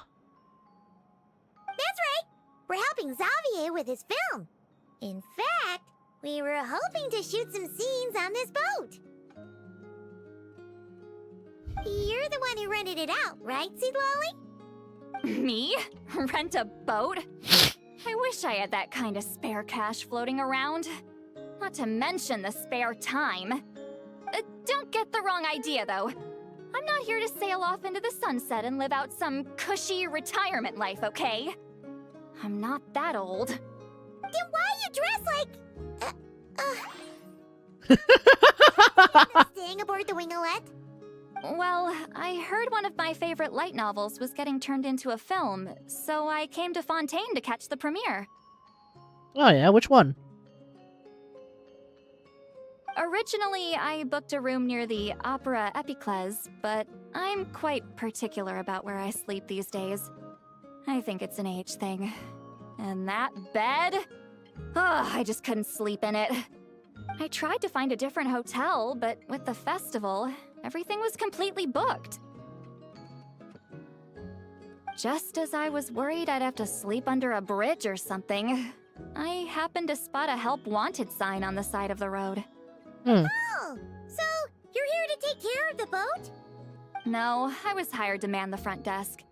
Speaker 9: That's right. We're helping Xavier with his film. In fact, we were hoping to shoot some scenes on this boat. You're the one who rented it out, right, Seed Lolly?
Speaker 6: Me? Rent a boat? I wish I had that kind of spare cash floating around. Not to mention the spare time. Don't get the wrong idea, though. I'm not here to sail off into the sunset and live out some cushy retirement life, okay? I'm not that old.
Speaker 9: Then why you dress like... Staying aboard the Winglet?
Speaker 6: Well, I heard one of my favorite light novels was getting turned into a film, so I came to Fontaine to catch the premiere.
Speaker 3: Oh yeah, which one?
Speaker 12: Originally, I booked a room near the Opera Epiclese, but I'm quite particular about where I sleep these days. I think it's an age thing. And that bed? Oh, I just couldn't sleep in it. I tried to find a different hotel, but with the festival, everything was completely booked. Just as I was worried I'd have to sleep under a bridge or something, I happened to spot a help wanted sign on the side of the road.
Speaker 9: Oh, so you're here to take care of the boat?
Speaker 12: No, I was hired to man the front desk.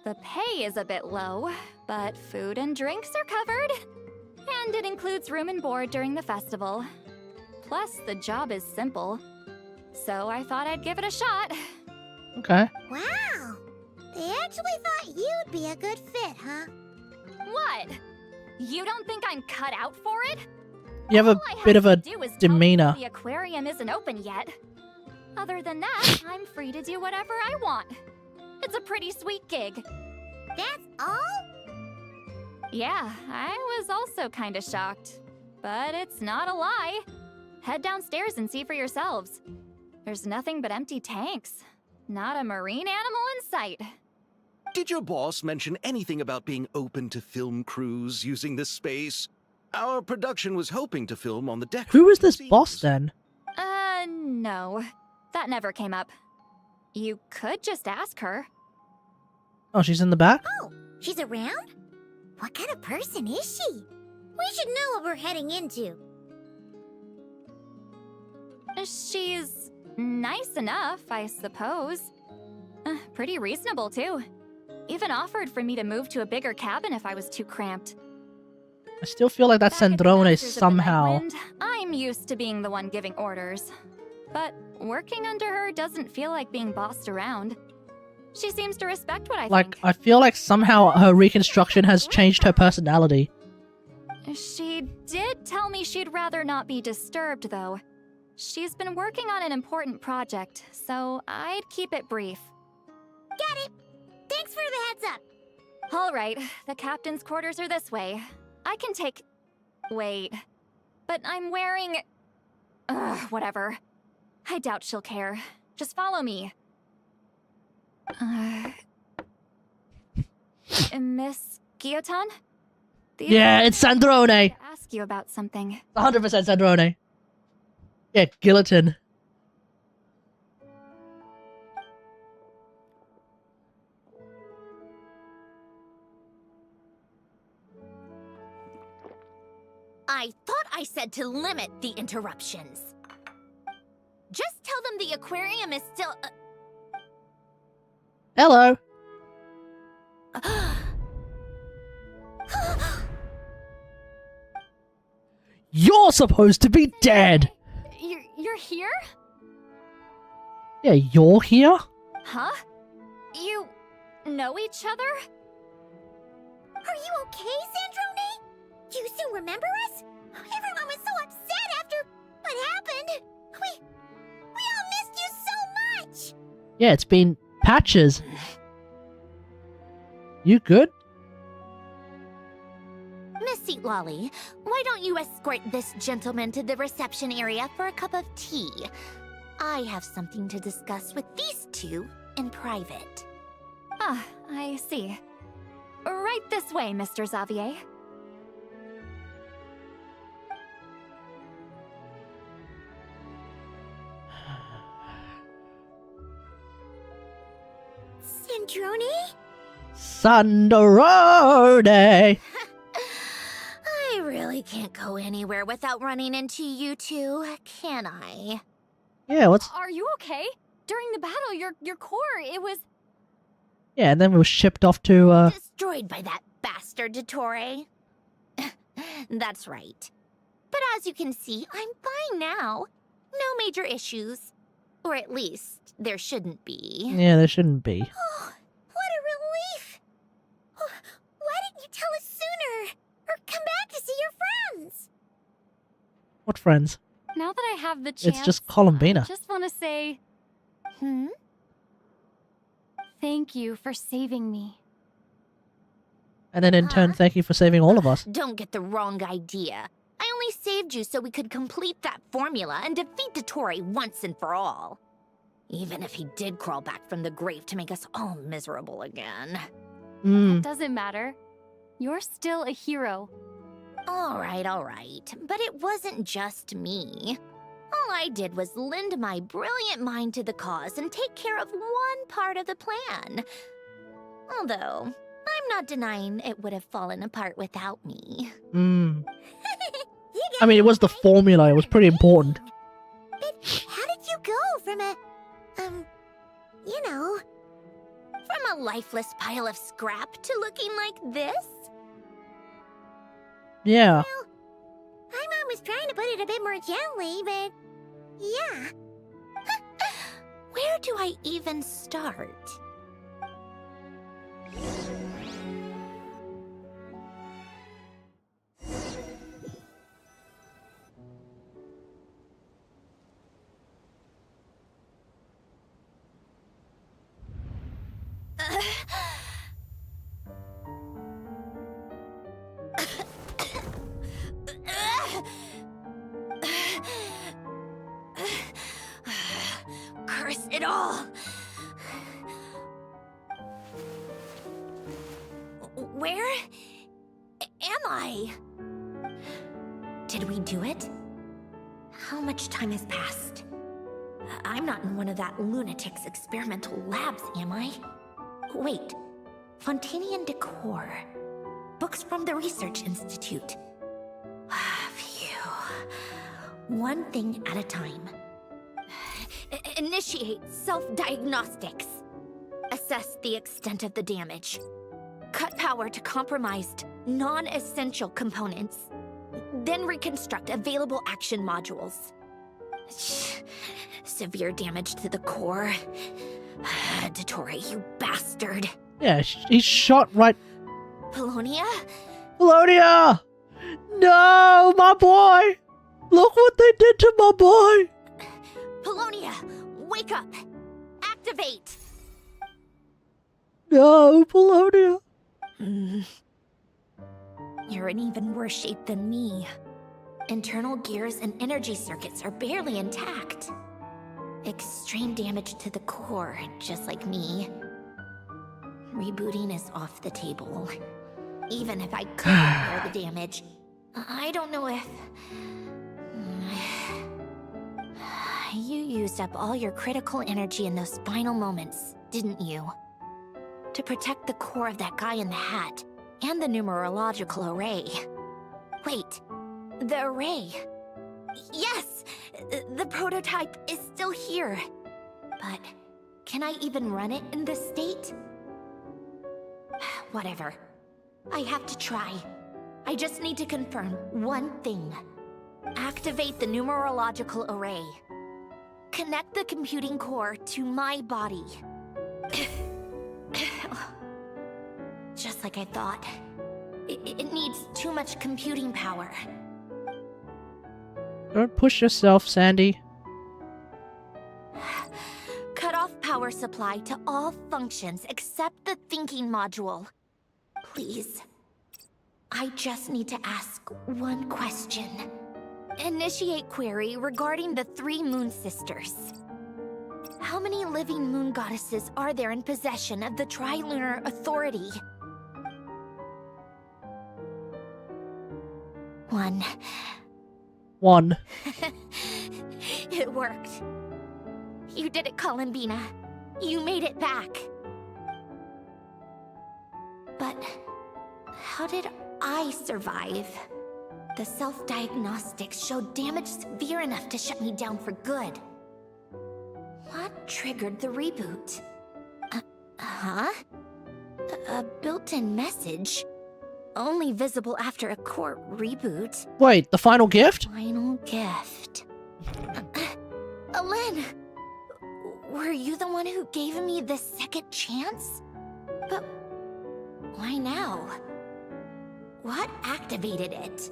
Speaker 12: The pay is a bit low, but food and drinks are covered. And it includes room and board during the festival. Plus, the job is simple. So I thought I'd give it a shot.
Speaker 3: Okay.
Speaker 9: Wow. They actually thought you'd be a good fit, huh?
Speaker 12: What? You don't think I'm cut out for it?
Speaker 3: You have a bit of a demeanor.
Speaker 12: The aquarium isn't open yet. Other than that, I'm free to do whatever I want. It's a pretty sweet gig.
Speaker 9: That's all?
Speaker 12: Yeah, I was also kinda shocked. But it's not a lie. Head downstairs and see for yourselves. There's nothing but empty tanks. Not a marine animal in sight.
Speaker 11: Did your boss mention anything about being open to film crews using this space? Our production was hoping to film on the deck.
Speaker 3: Who is this boss then?
Speaker 12: No. That never came up. You could just ask her.
Speaker 3: Oh, she's in the back?
Speaker 9: Oh, she's around? What kind of person is she? We should know what we're heading into.
Speaker 12: She's nice enough, I suppose. Pretty reasonable, too. Even offered for me to move to a bigger cabin if I was too cramped.
Speaker 3: I still feel like that
Speaker 12: Back at the
Speaker 3: Sandrone
Speaker 12: Masters of the
Speaker 3: somehow.
Speaker 12: Nightwind, I'm used to being the one giving orders. But working under her doesn't feel like being bossed around. She seems to respect what I
Speaker 3: Like,
Speaker 12: think.
Speaker 3: I feel like somehow her reconstruction has changed her personality.
Speaker 12: She did tell me she'd rather not be disturbed, though. She's been working on an important project, so I'd keep it brief.
Speaker 9: Got it. Thanks for the heads up.
Speaker 12: All right, the captain's quarters are this way. I can take... Wait. But I'm wearing... whatever. I doubt she'll care. Just follow me. Miss Guillotin?
Speaker 3: Yeah, it's Sandrone.
Speaker 12: To ask you about something.
Speaker 3: 100% Sandrone. Yeah, Guillotine.
Speaker 4: I thought I said to limit the interruptions. Just tell them the aquarium is still...
Speaker 3: Hello. You're supposed to be dead.
Speaker 12: You're here?
Speaker 3: Yeah, you're here?
Speaker 12: Huh? You know each other?
Speaker 9: Are you okay, Sandrone? Do you still remember us? Everyone was so upset after what happened. We all missed you so much.
Speaker 3: Yeah, it's been patches. You good?
Speaker 4: Miss Seat Lolly, why don't you escort this gentleman to the reception area for a cup of tea? I have something to discuss with these two in private.
Speaker 12: Ah, I see. Right this way, Mr. Xavier.
Speaker 9: Sandrone?
Speaker 3: Sandrone!
Speaker 4: I really can't go anywhere without running into you two, can I?
Speaker 3: Yeah, what's...
Speaker 12: Are you okay? During the battle, your core, it was...
Speaker 3: Yeah, and then we were shipped off to,
Speaker 4: Destroyed by that bastard Dottore. That's right. But as you can see, I'm fine now. No major issues. Or at least, there shouldn't be.
Speaker 3: Yeah, there shouldn't be.
Speaker 9: Oh, what a relief. Why didn't you tell us sooner? Or come back to see your friends?
Speaker 3: What friends?
Speaker 12: Now that I have the chance...
Speaker 3: It's just Columbina.
Speaker 12: I just want to say...
Speaker 8: Thank you for saving me.
Speaker 3: And then in turn, thank you for saving all of us.
Speaker 4: Don't get the wrong idea. I only saved you so we could complete that formula and defeat Dottore once and for all. Even if he did crawl back from the grave to make us all miserable again.
Speaker 8: Doesn't matter. You're still a hero.
Speaker 4: All right. But it wasn't just me. All I did was lend my brilliant mind to the cause and take care of one part of the plan. Although, I'm not denying it would have fallen apart without me.
Speaker 3: I mean, it was the formula. It was pretty important.
Speaker 9: But how did you go from a,
Speaker 4: From a lifeless pile of scrap to looking like this?
Speaker 3: Yeah.
Speaker 9: Well, my mom was trying to put it a bit more gently, but yeah.
Speaker 4: Where do I even start? Curse it all! Where am I? Did we do it? How much time has passed? I'm not in one of that lunatic's experimental labs, am I? Wait, Fontanian decor. Books from the Research Institute. Phew. One thing at a time. Initiate self-diagnostics. Assess the extent of the damage. Cut power to compromised, non-essential components. Then reconstruct available action modules. Severe damage to the core. Dottore, you bastard.
Speaker 3: Yeah, he's shot right...
Speaker 4: Polonia?
Speaker 3: Polonia! No, my boy! Look what they did to my boy!
Speaker 4: Polonia, wake up! Activate!
Speaker 3: No, Polonia.
Speaker 4: You're in even worse shape than me. Internal gears and energy circuits are barely intact. Extreme damage to the core, just like me. Rebooting is off the table. Even if I could repair the damage, I don't know if... You used up all your critical energy in those final moments, didn't you? To protect the core of that guy in the hat, and the numerological array. Wait, the array. Yes! The prototype is still here. But can I even run it in this state? Whatever. I have to try. I just need to confirm one thing. Activate the numerological array. Connect the computing core to my body. Just like I thought. It needs too much computing power.
Speaker 3: Don't push yourself, Sandy.
Speaker 4: Cut off power supply to all functions except the thinking module. Please. I just need to ask one question. Initiate query regarding the 3 Moon Sisters. How many living moon goddesses are there in possession of the Tri-Lunar Authority? 1.
Speaker 3: 1.
Speaker 4: It worked. You did it, Columbina. You made it back. But how did I survive? The self-diagnostics showed damage severe enough to shut me down for good. What triggered the reboot? A built-in message? Only visible after a core reboot.
Speaker 3: Wait, the final gift?
Speaker 4: Final gift. Alen! Were you the one who gave me this second chance? But why now? What activated it?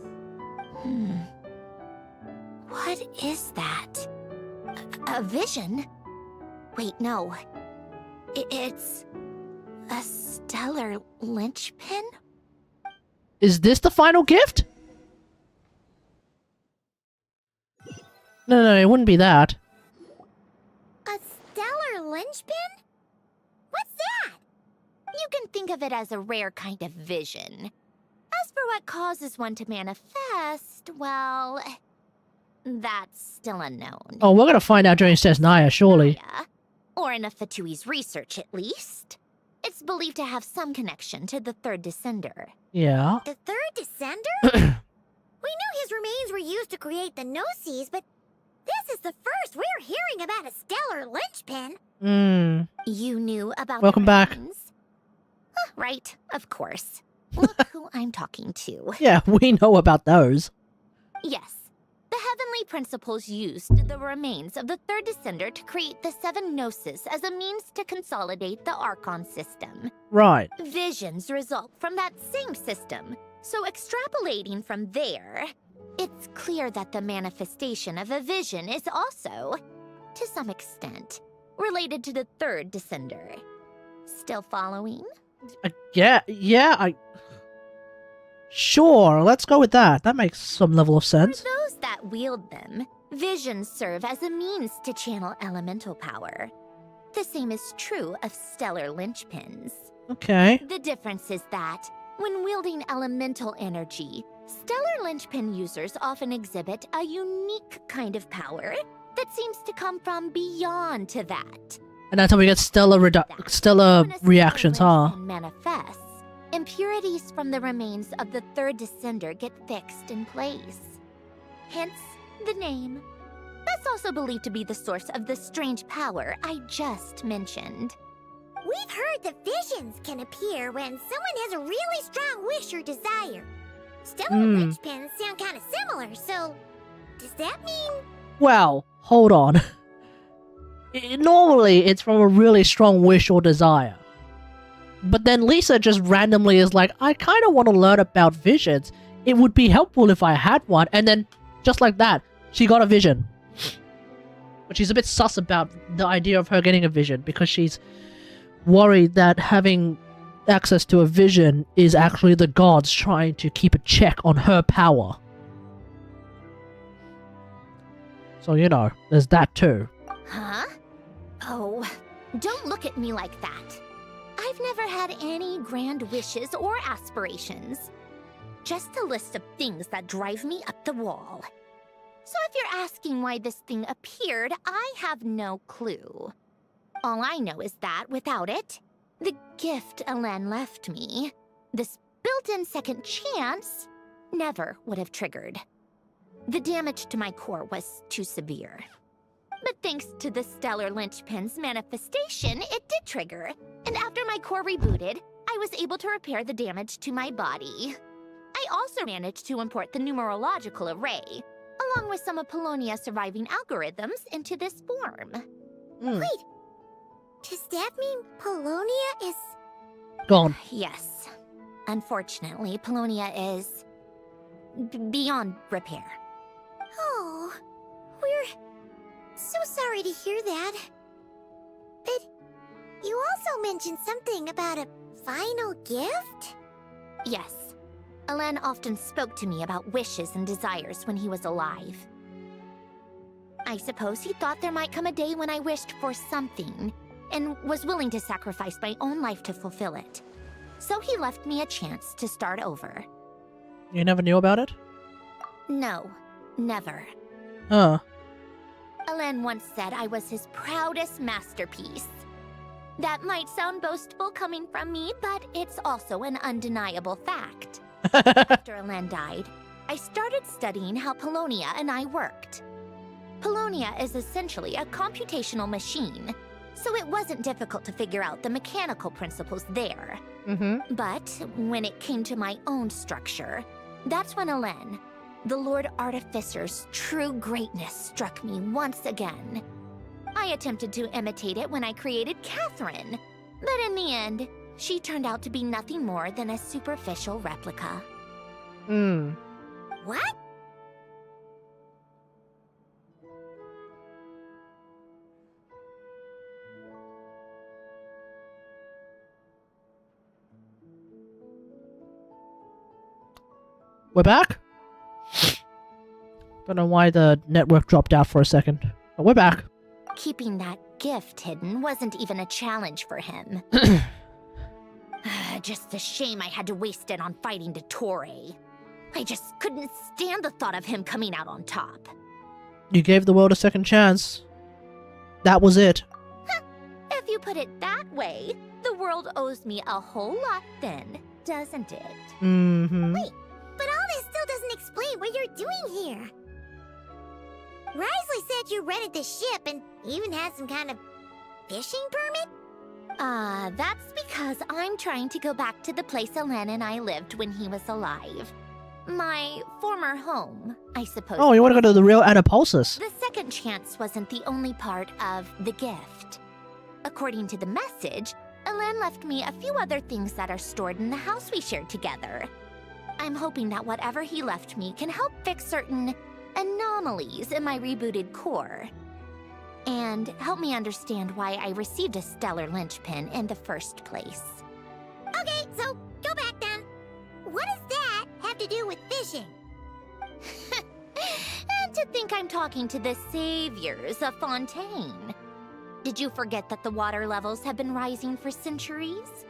Speaker 4: What is that? A vision? Wait, no. It's a stellar linchpin?
Speaker 3: Is this the final gift? No, it wouldn't be that.
Speaker 4: A stellar linchpin? What's that? You can think of it as a rare kind of vision. As for what causes one to manifest, well, that's still unknown.
Speaker 3: Oh, we're gonna find out during Naya, surely.
Speaker 4: Yeah, or in a Fatui's research, at least. It's believed to have some connection to the third descender.
Speaker 3: Yeah.
Speaker 9: The third descender? We knew his remains were used to create the Gnosis, but this is the first we're hearing about a stellar linchpin.
Speaker 3: Hmm.
Speaker 4: You knew about
Speaker 3: Welcome
Speaker 4: the
Speaker 3: back.
Speaker 4: remains? Right, of course. Look who I'm talking to.
Speaker 3: Yeah, we know about those.
Speaker 4: Yes. The heavenly principles used the remains of the third descender to create the seven gnosis as a means to consolidate the Archon system.
Speaker 3: Right.
Speaker 4: Visions result from that same system, so extrapolating from there, it's clear that the manifestation of a vision is also, to some extent, related to the third descender. Still following?
Speaker 3: Sure, let's go with that. That makes some level of sense.
Speaker 4: For those that wield them, visions serve as a means to channel elemental power. The same is true of stellar linchpins.
Speaker 3: Okay.
Speaker 4: The difference is that, when wielding elemental energy, stellar linchpin users often exhibit a unique kind of power that seems to come from beyond to that.
Speaker 3: And that's how we get stellar reactions, huh?
Speaker 4: Manifests, impurities from the remains of the third descender get fixed in place. Hence, the name. That's also believed to be the source of the strange power I just mentioned.
Speaker 9: We've heard that visions can appear when someone has a really strong wish or desire. Stellar linchpins sound kind of similar, so does that mean...
Speaker 3: Well, hold on. Normally, it's from a really strong wish or desire. But then Lisa just randomly is like, I kind of want to learn about visions. It would be helpful if I had one. And then, just like that, she got a vision. But she's a bit sus about the idea of her getting a vision, because she's worried that having access to a vision is actually the gods trying to keep a check on her power. So, you know, there's that too.
Speaker 4: Huh? Oh, don't look at me like that. I've never had any grand wishes or aspirations. Just a list of things that drive me up the wall. So if you're asking why this thing appeared, I have no clue. All I know is that without it, the gift Elen left me, this built-in second chance, never would have triggered. The damage to my core was too severe. But thanks to the stellar linchpin's manifestation, it did trigger. And after my core rebooted, I was able to repair the damage to my body. I also managed to import the numerological array, along with some of Polonia's surviving algorithms, into this form.
Speaker 9: Wait, does that mean Polonia is...
Speaker 3: Gone.
Speaker 4: Yes. Unfortunately, Polonia is... beyond repair.
Speaker 9: Oh, we're so sorry to hear that. But you also mentioned something about a final gift?
Speaker 4: Yes. Elen often spoke to me about wishes and desires when he was alive. I suppose he thought there might come a day when I wished for something, and was willing to sacrifice my own life to fulfill it. So he left me a chance to start over.
Speaker 3: You never knew about it?
Speaker 4: No, never.
Speaker 3: Huh.
Speaker 4: Elen once said I was his proudest masterpiece. That might sound boastful coming from me, but it's also an undeniable fact. After Elen died, I started studying how Polonia and I worked. Polonia is essentially a computational machine, so it wasn't difficult to figure out the mechanical principles there. But when it came to my own structure, that's when Elen, the Lord Artificer's true greatness, struck me once again. I attempted to imitate it when I created Catherine, but in the end, she turned out to be nothing more than a superficial replica.
Speaker 9: What?
Speaker 3: We're back? Don't know why the network dropped out for a second. But we're back.
Speaker 4: Keeping that gift hidden wasn't even a challenge for him. Just a shame I had to waste it on fighting Dottore. I just couldn't stand the thought of him coming out on top.
Speaker 3: You gave the world a second chance. That was it.
Speaker 4: If you put it that way, the world owes me a whole lot then, doesn't it?
Speaker 3: Mm-hmm.
Speaker 9: Wait, but all this still doesn't explain what you're doing here. Risley said you rented the ship and even had some kind of fishing permit?
Speaker 4: That's because I'm trying to go back to the place Elen and I lived when he was alive. My former home, I suppose.
Speaker 3: Oh, you want to go to the real Anapulsis?
Speaker 4: The second chance wasn't the only part of the gift. According to the message, Elen left me a few other things that are stored in the house we shared together. I'm hoping that whatever he left me can help fix certain anomalies in my rebooted core. And help me understand why I received a stellar linchpin in the first place.
Speaker 9: Okay, so go back then. What does that have to do with fishing?
Speaker 4: And to think I'm talking to the saviors of Fontaine. Did you forget that the water levels have been rising for centuries?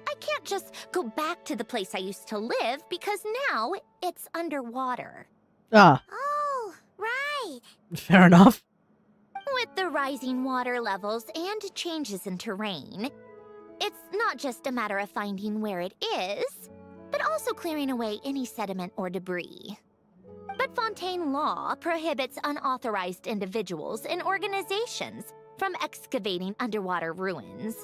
Speaker 4: I can't just go back to the place I used to live because now it's underwater.
Speaker 3: Ah.
Speaker 9: Oh, right.
Speaker 3: Fair enough.
Speaker 4: With the rising water levels and changes in terrain, it's not just a matter of finding where it is, but also clearing away any sediment or debris. But Fontaine law prohibits unauthorized individuals and organizations from excavating underwater ruins.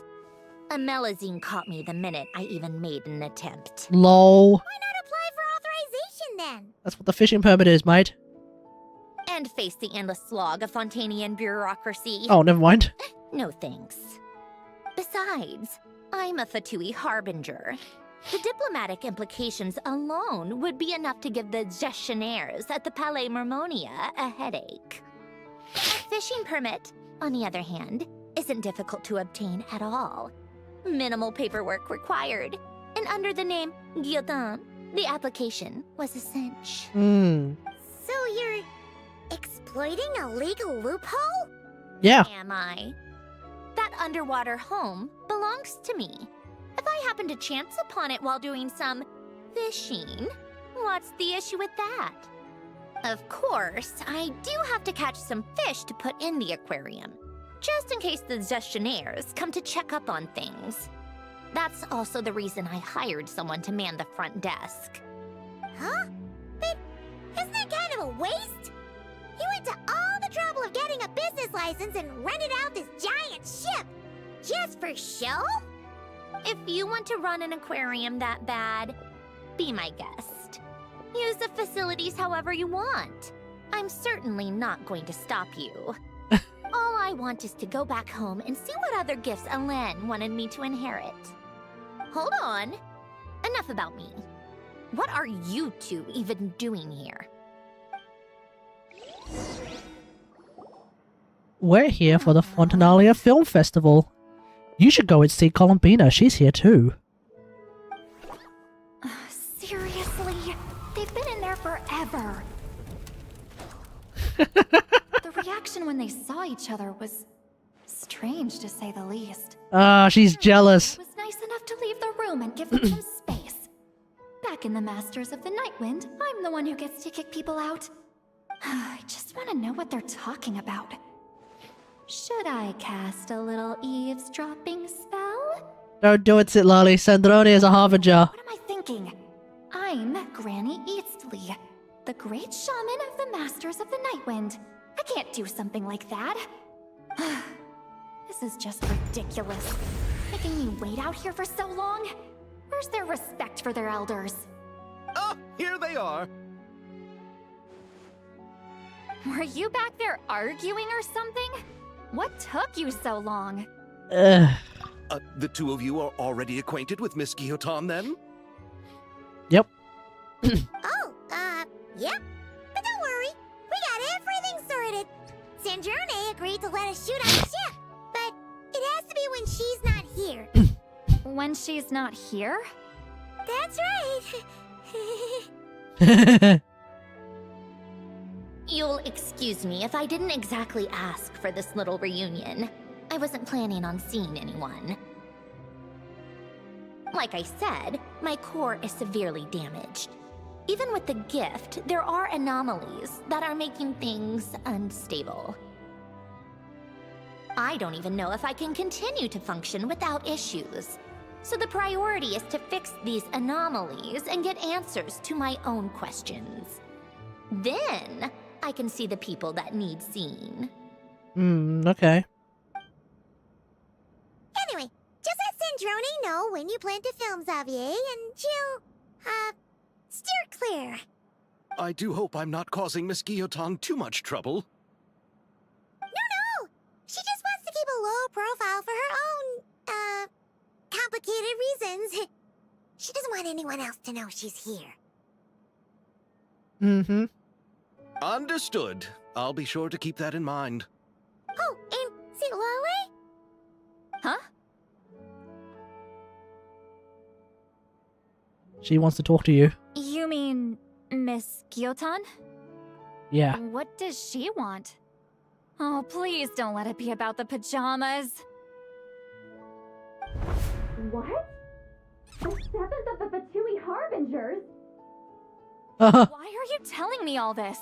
Speaker 4: A Melazine caught me the minute I even made an attempt.
Speaker 3: Lol.
Speaker 9: Why not apply for authorization then?
Speaker 3: That's what the fishing permit is, mate.
Speaker 4: And face the endless slog of Fontainian bureaucracy.
Speaker 3: Oh, never mind.
Speaker 4: No thanks. Besides, I'm a Fatui harbinger. The diplomatic implications alone would be enough to give the gestionnaires at the Palais Mermonia a headache. A fishing permit, on the other hand, isn't difficult to obtain at all. Minimal paperwork required, and under the name Guillotin, the application was a cinch.
Speaker 9: So you're exploiting a legal loophole?
Speaker 3: Yeah.
Speaker 4: Am I? That underwater home belongs to me. If I happen to chance upon it while doing some fishing, what's the issue with that? Of course, I do have to catch some fish to put in the aquarium, just in case the gestionnaires come to check up on things. That's also the reason I hired someone to man the front desk.
Speaker 9: Huh? But isn't that kind of a waste? You went to all the trouble of getting a business license and rented out this giant ship, just for show?
Speaker 4: If you want to run an aquarium that bad, be my guest. Use the facilities however you want. I'm certainly not going to stop you. All I want is to go back home and see what other gifts Elen wanted me to inherit. Hold on. Enough about me. What are you two even doing here?
Speaker 3: We're here for the Fontanalia Film Festival. You should go and see Columbina. She's here too.
Speaker 12: Seriously? They've been in there forever. The reaction when they saw each other was strange, to say the least.
Speaker 3: Ah, she's jealous.
Speaker 12: It was nice enough to leave the room and give them some space. Back in the Masters of the Nightwind, I'm the one who gets to kick people out. I just want to know what they're talking about. Should I cast a little eavesdropping spell?
Speaker 3: Don't do it, Sitlali. Sandrone is a harbinger.
Speaker 12: What am I thinking? I'm Granny Eastly, the great shaman of the Masters of the Nightwind. I can't do something like that. This is just ridiculous. Making me wait out here for so long? Where's their respect for their elders?
Speaker 11: Oh, here they are.
Speaker 12: Were you back there arguing or something? What took you so long?
Speaker 11: The two of you are already acquainted with Miss Guillotin, then?
Speaker 3: Yep.
Speaker 9: Yep. But don't worry, we got everything sorted. Sandrone agreed to let us shoot on the ship, but it has to be when she's not here.
Speaker 12: When she's not here?
Speaker 9: That's right.
Speaker 4: You'll excuse me if I didn't exactly ask for this little reunion. I wasn't planning on seeing anyone. Like I said, my core is severely damaged. Even with the gift, there are anomalies that are making things unstable. I don't even know if I can continue to function without issues. So the priority is to fix these anomalies and get answers to my own questions. Then, I can see the people that need seeing.
Speaker 3: Okay.
Speaker 9: Anyway, just let Sandrone know when you plan to film Xavier, and she'll, steer clear.
Speaker 11: I do hope I'm not causing Miss Guillotin too much trouble.
Speaker 9: No! She just wants to keep a low profile for her own, complicated reasons. She doesn't want anyone else to know she's here.
Speaker 3: Mm-hmm.
Speaker 11: Understood. I'll be sure to keep that in mind.
Speaker 9: Oh, and see Lale?
Speaker 12: Huh?
Speaker 3: She wants to talk to you.
Speaker 12: You mean Miss Guillotin?
Speaker 3: Yeah.
Speaker 12: What does she want? Oh, please don't let it be about the pajamas. What? The 7th of the Fatui Harbingers? Why are you telling me all this?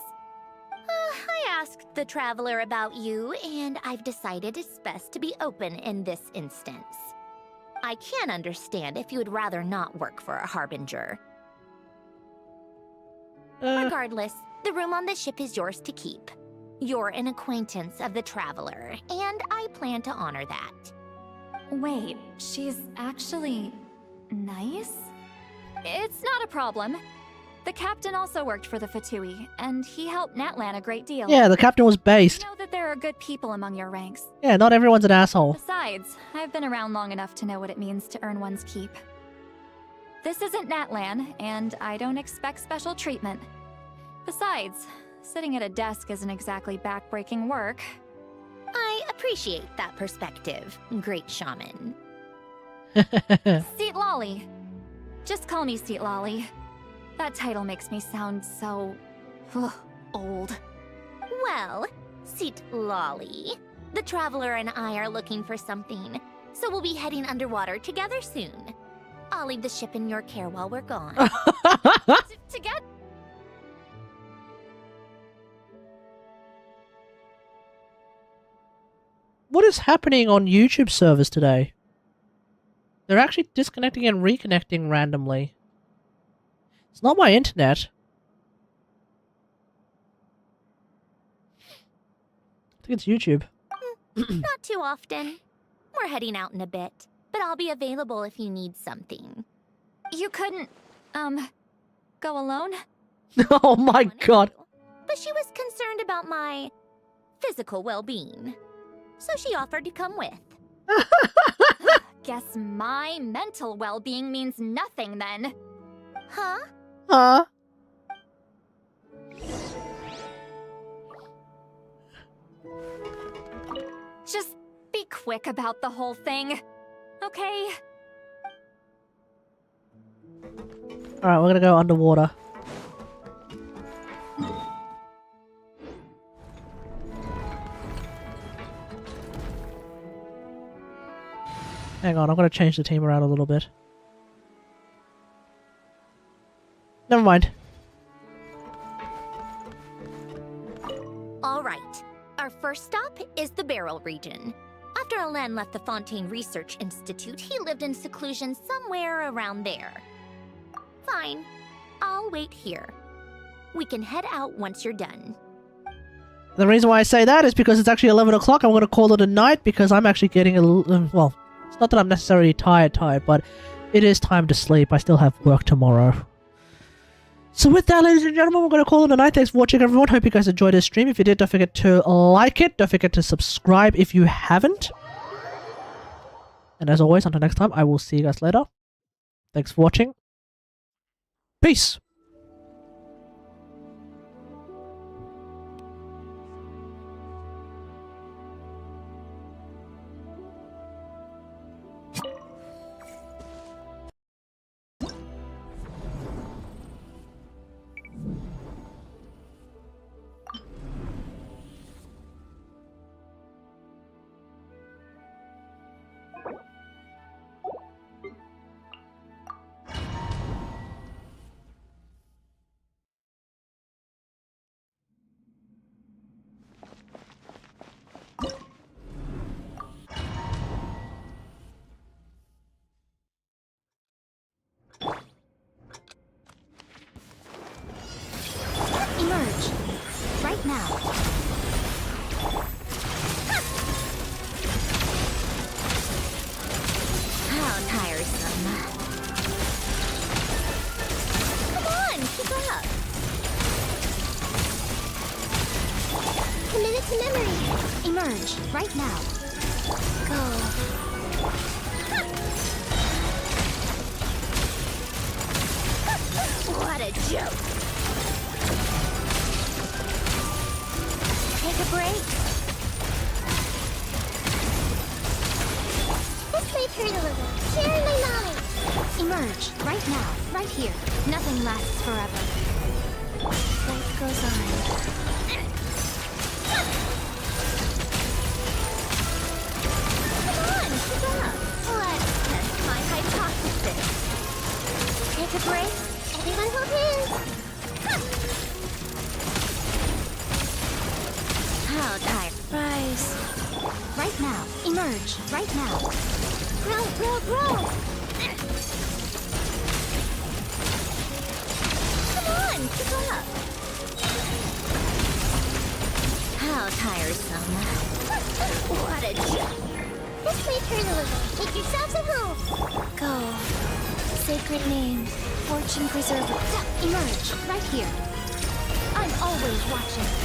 Speaker 4: I asked the Traveler about you, and I've decided it's best to be open in this instance. I can understand if you would rather not work for a Harbinger. Regardless, the room on the ship is yours to keep. You're an acquaintance of the Traveler, and I plan to honor that.
Speaker 12: Wait, she's actually nice? It's not a problem. The captain also worked for the Fatui, and he helped Natlan a great deal.
Speaker 3: Yeah, the captain was based.
Speaker 12: I know that there are good people among your ranks.
Speaker 3: Yeah, not everyone's an asshole.
Speaker 12: Besides, I've been around long enough to know what it means to earn one's keep. This isn't Natlan, and I don't expect special treatment. Besides, sitting at a desk isn't exactly backbreaking work.
Speaker 4: I appreciate that perspective, great shaman.
Speaker 12: Seat Lolly. Just call me Seat Lolly. That title makes me sound so... old.
Speaker 4: Well, Seat Lolly, the Traveler and I are looking for something, so we'll be heading underwater together soon. I'll leave the ship in your care while we're gone.
Speaker 12: Together?
Speaker 3: What is happening on YouTube servers today? They're actually disconnecting and reconnecting randomly. It's not my internet. I think it's YouTube.
Speaker 4: Not too often. We're heading out in a bit, but I'll be available if you need something.
Speaker 12: You couldn't, go alone?
Speaker 3: Oh my god.
Speaker 4: But she was concerned about my physical well-being, so she offered to come with.
Speaker 12: Guess my mental well-being means nothing then.
Speaker 4: Huh?
Speaker 3: Huh?
Speaker 12: Just be quick about the whole thing, okay?
Speaker 3: Alright, we're gonna go underwater. Hang on, I'm gonna change the team around a little bit. Never mind.
Speaker 4: All right. Our first stop is the Beryl region. After Alain left the Fontaine Research Institute, he lived in seclusion somewhere around there. Fine. I'll wait here. We can head out once you're done.
Speaker 3: The reason why I say that is because it's actually 11 o'clock. I'm gonna call it a night because I'm actually getting a little... well, it's not that I'm necessarily tired, but it is time to sleep. I still have work tomorrow. So with that, ladies and gentlemen, we're going to call it a night. Thanks for watching, everyone. Hope you guys enjoyed this stream. If you did, don't forget to like it. Don't forget to subscribe if you haven't. And as always, until next time, I will see you guys later. Thanks for watching. Peace!
Speaker 8: right now.
Speaker 9: Go.
Speaker 4: What a joke. Take a break. This may hurt a little. Sharing my knowledge.
Speaker 8: Emerge, right now, right here. Nothing lasts forever.
Speaker 9: Life goes on.
Speaker 4: Come on, keep up. Let's test my hypothesis. Take a break. Everyone hold hands. How tired.
Speaker 9: Rise.
Speaker 8: Right now, emerge, right now.
Speaker 4: Grow, grow, grow. Come on, keep up. How tiresome. What a joke. This may turn a little. Make yourselves at home.
Speaker 9: Go. Sacred name. Fortune preserver.
Speaker 8: Emerge, right here. I'm always watching.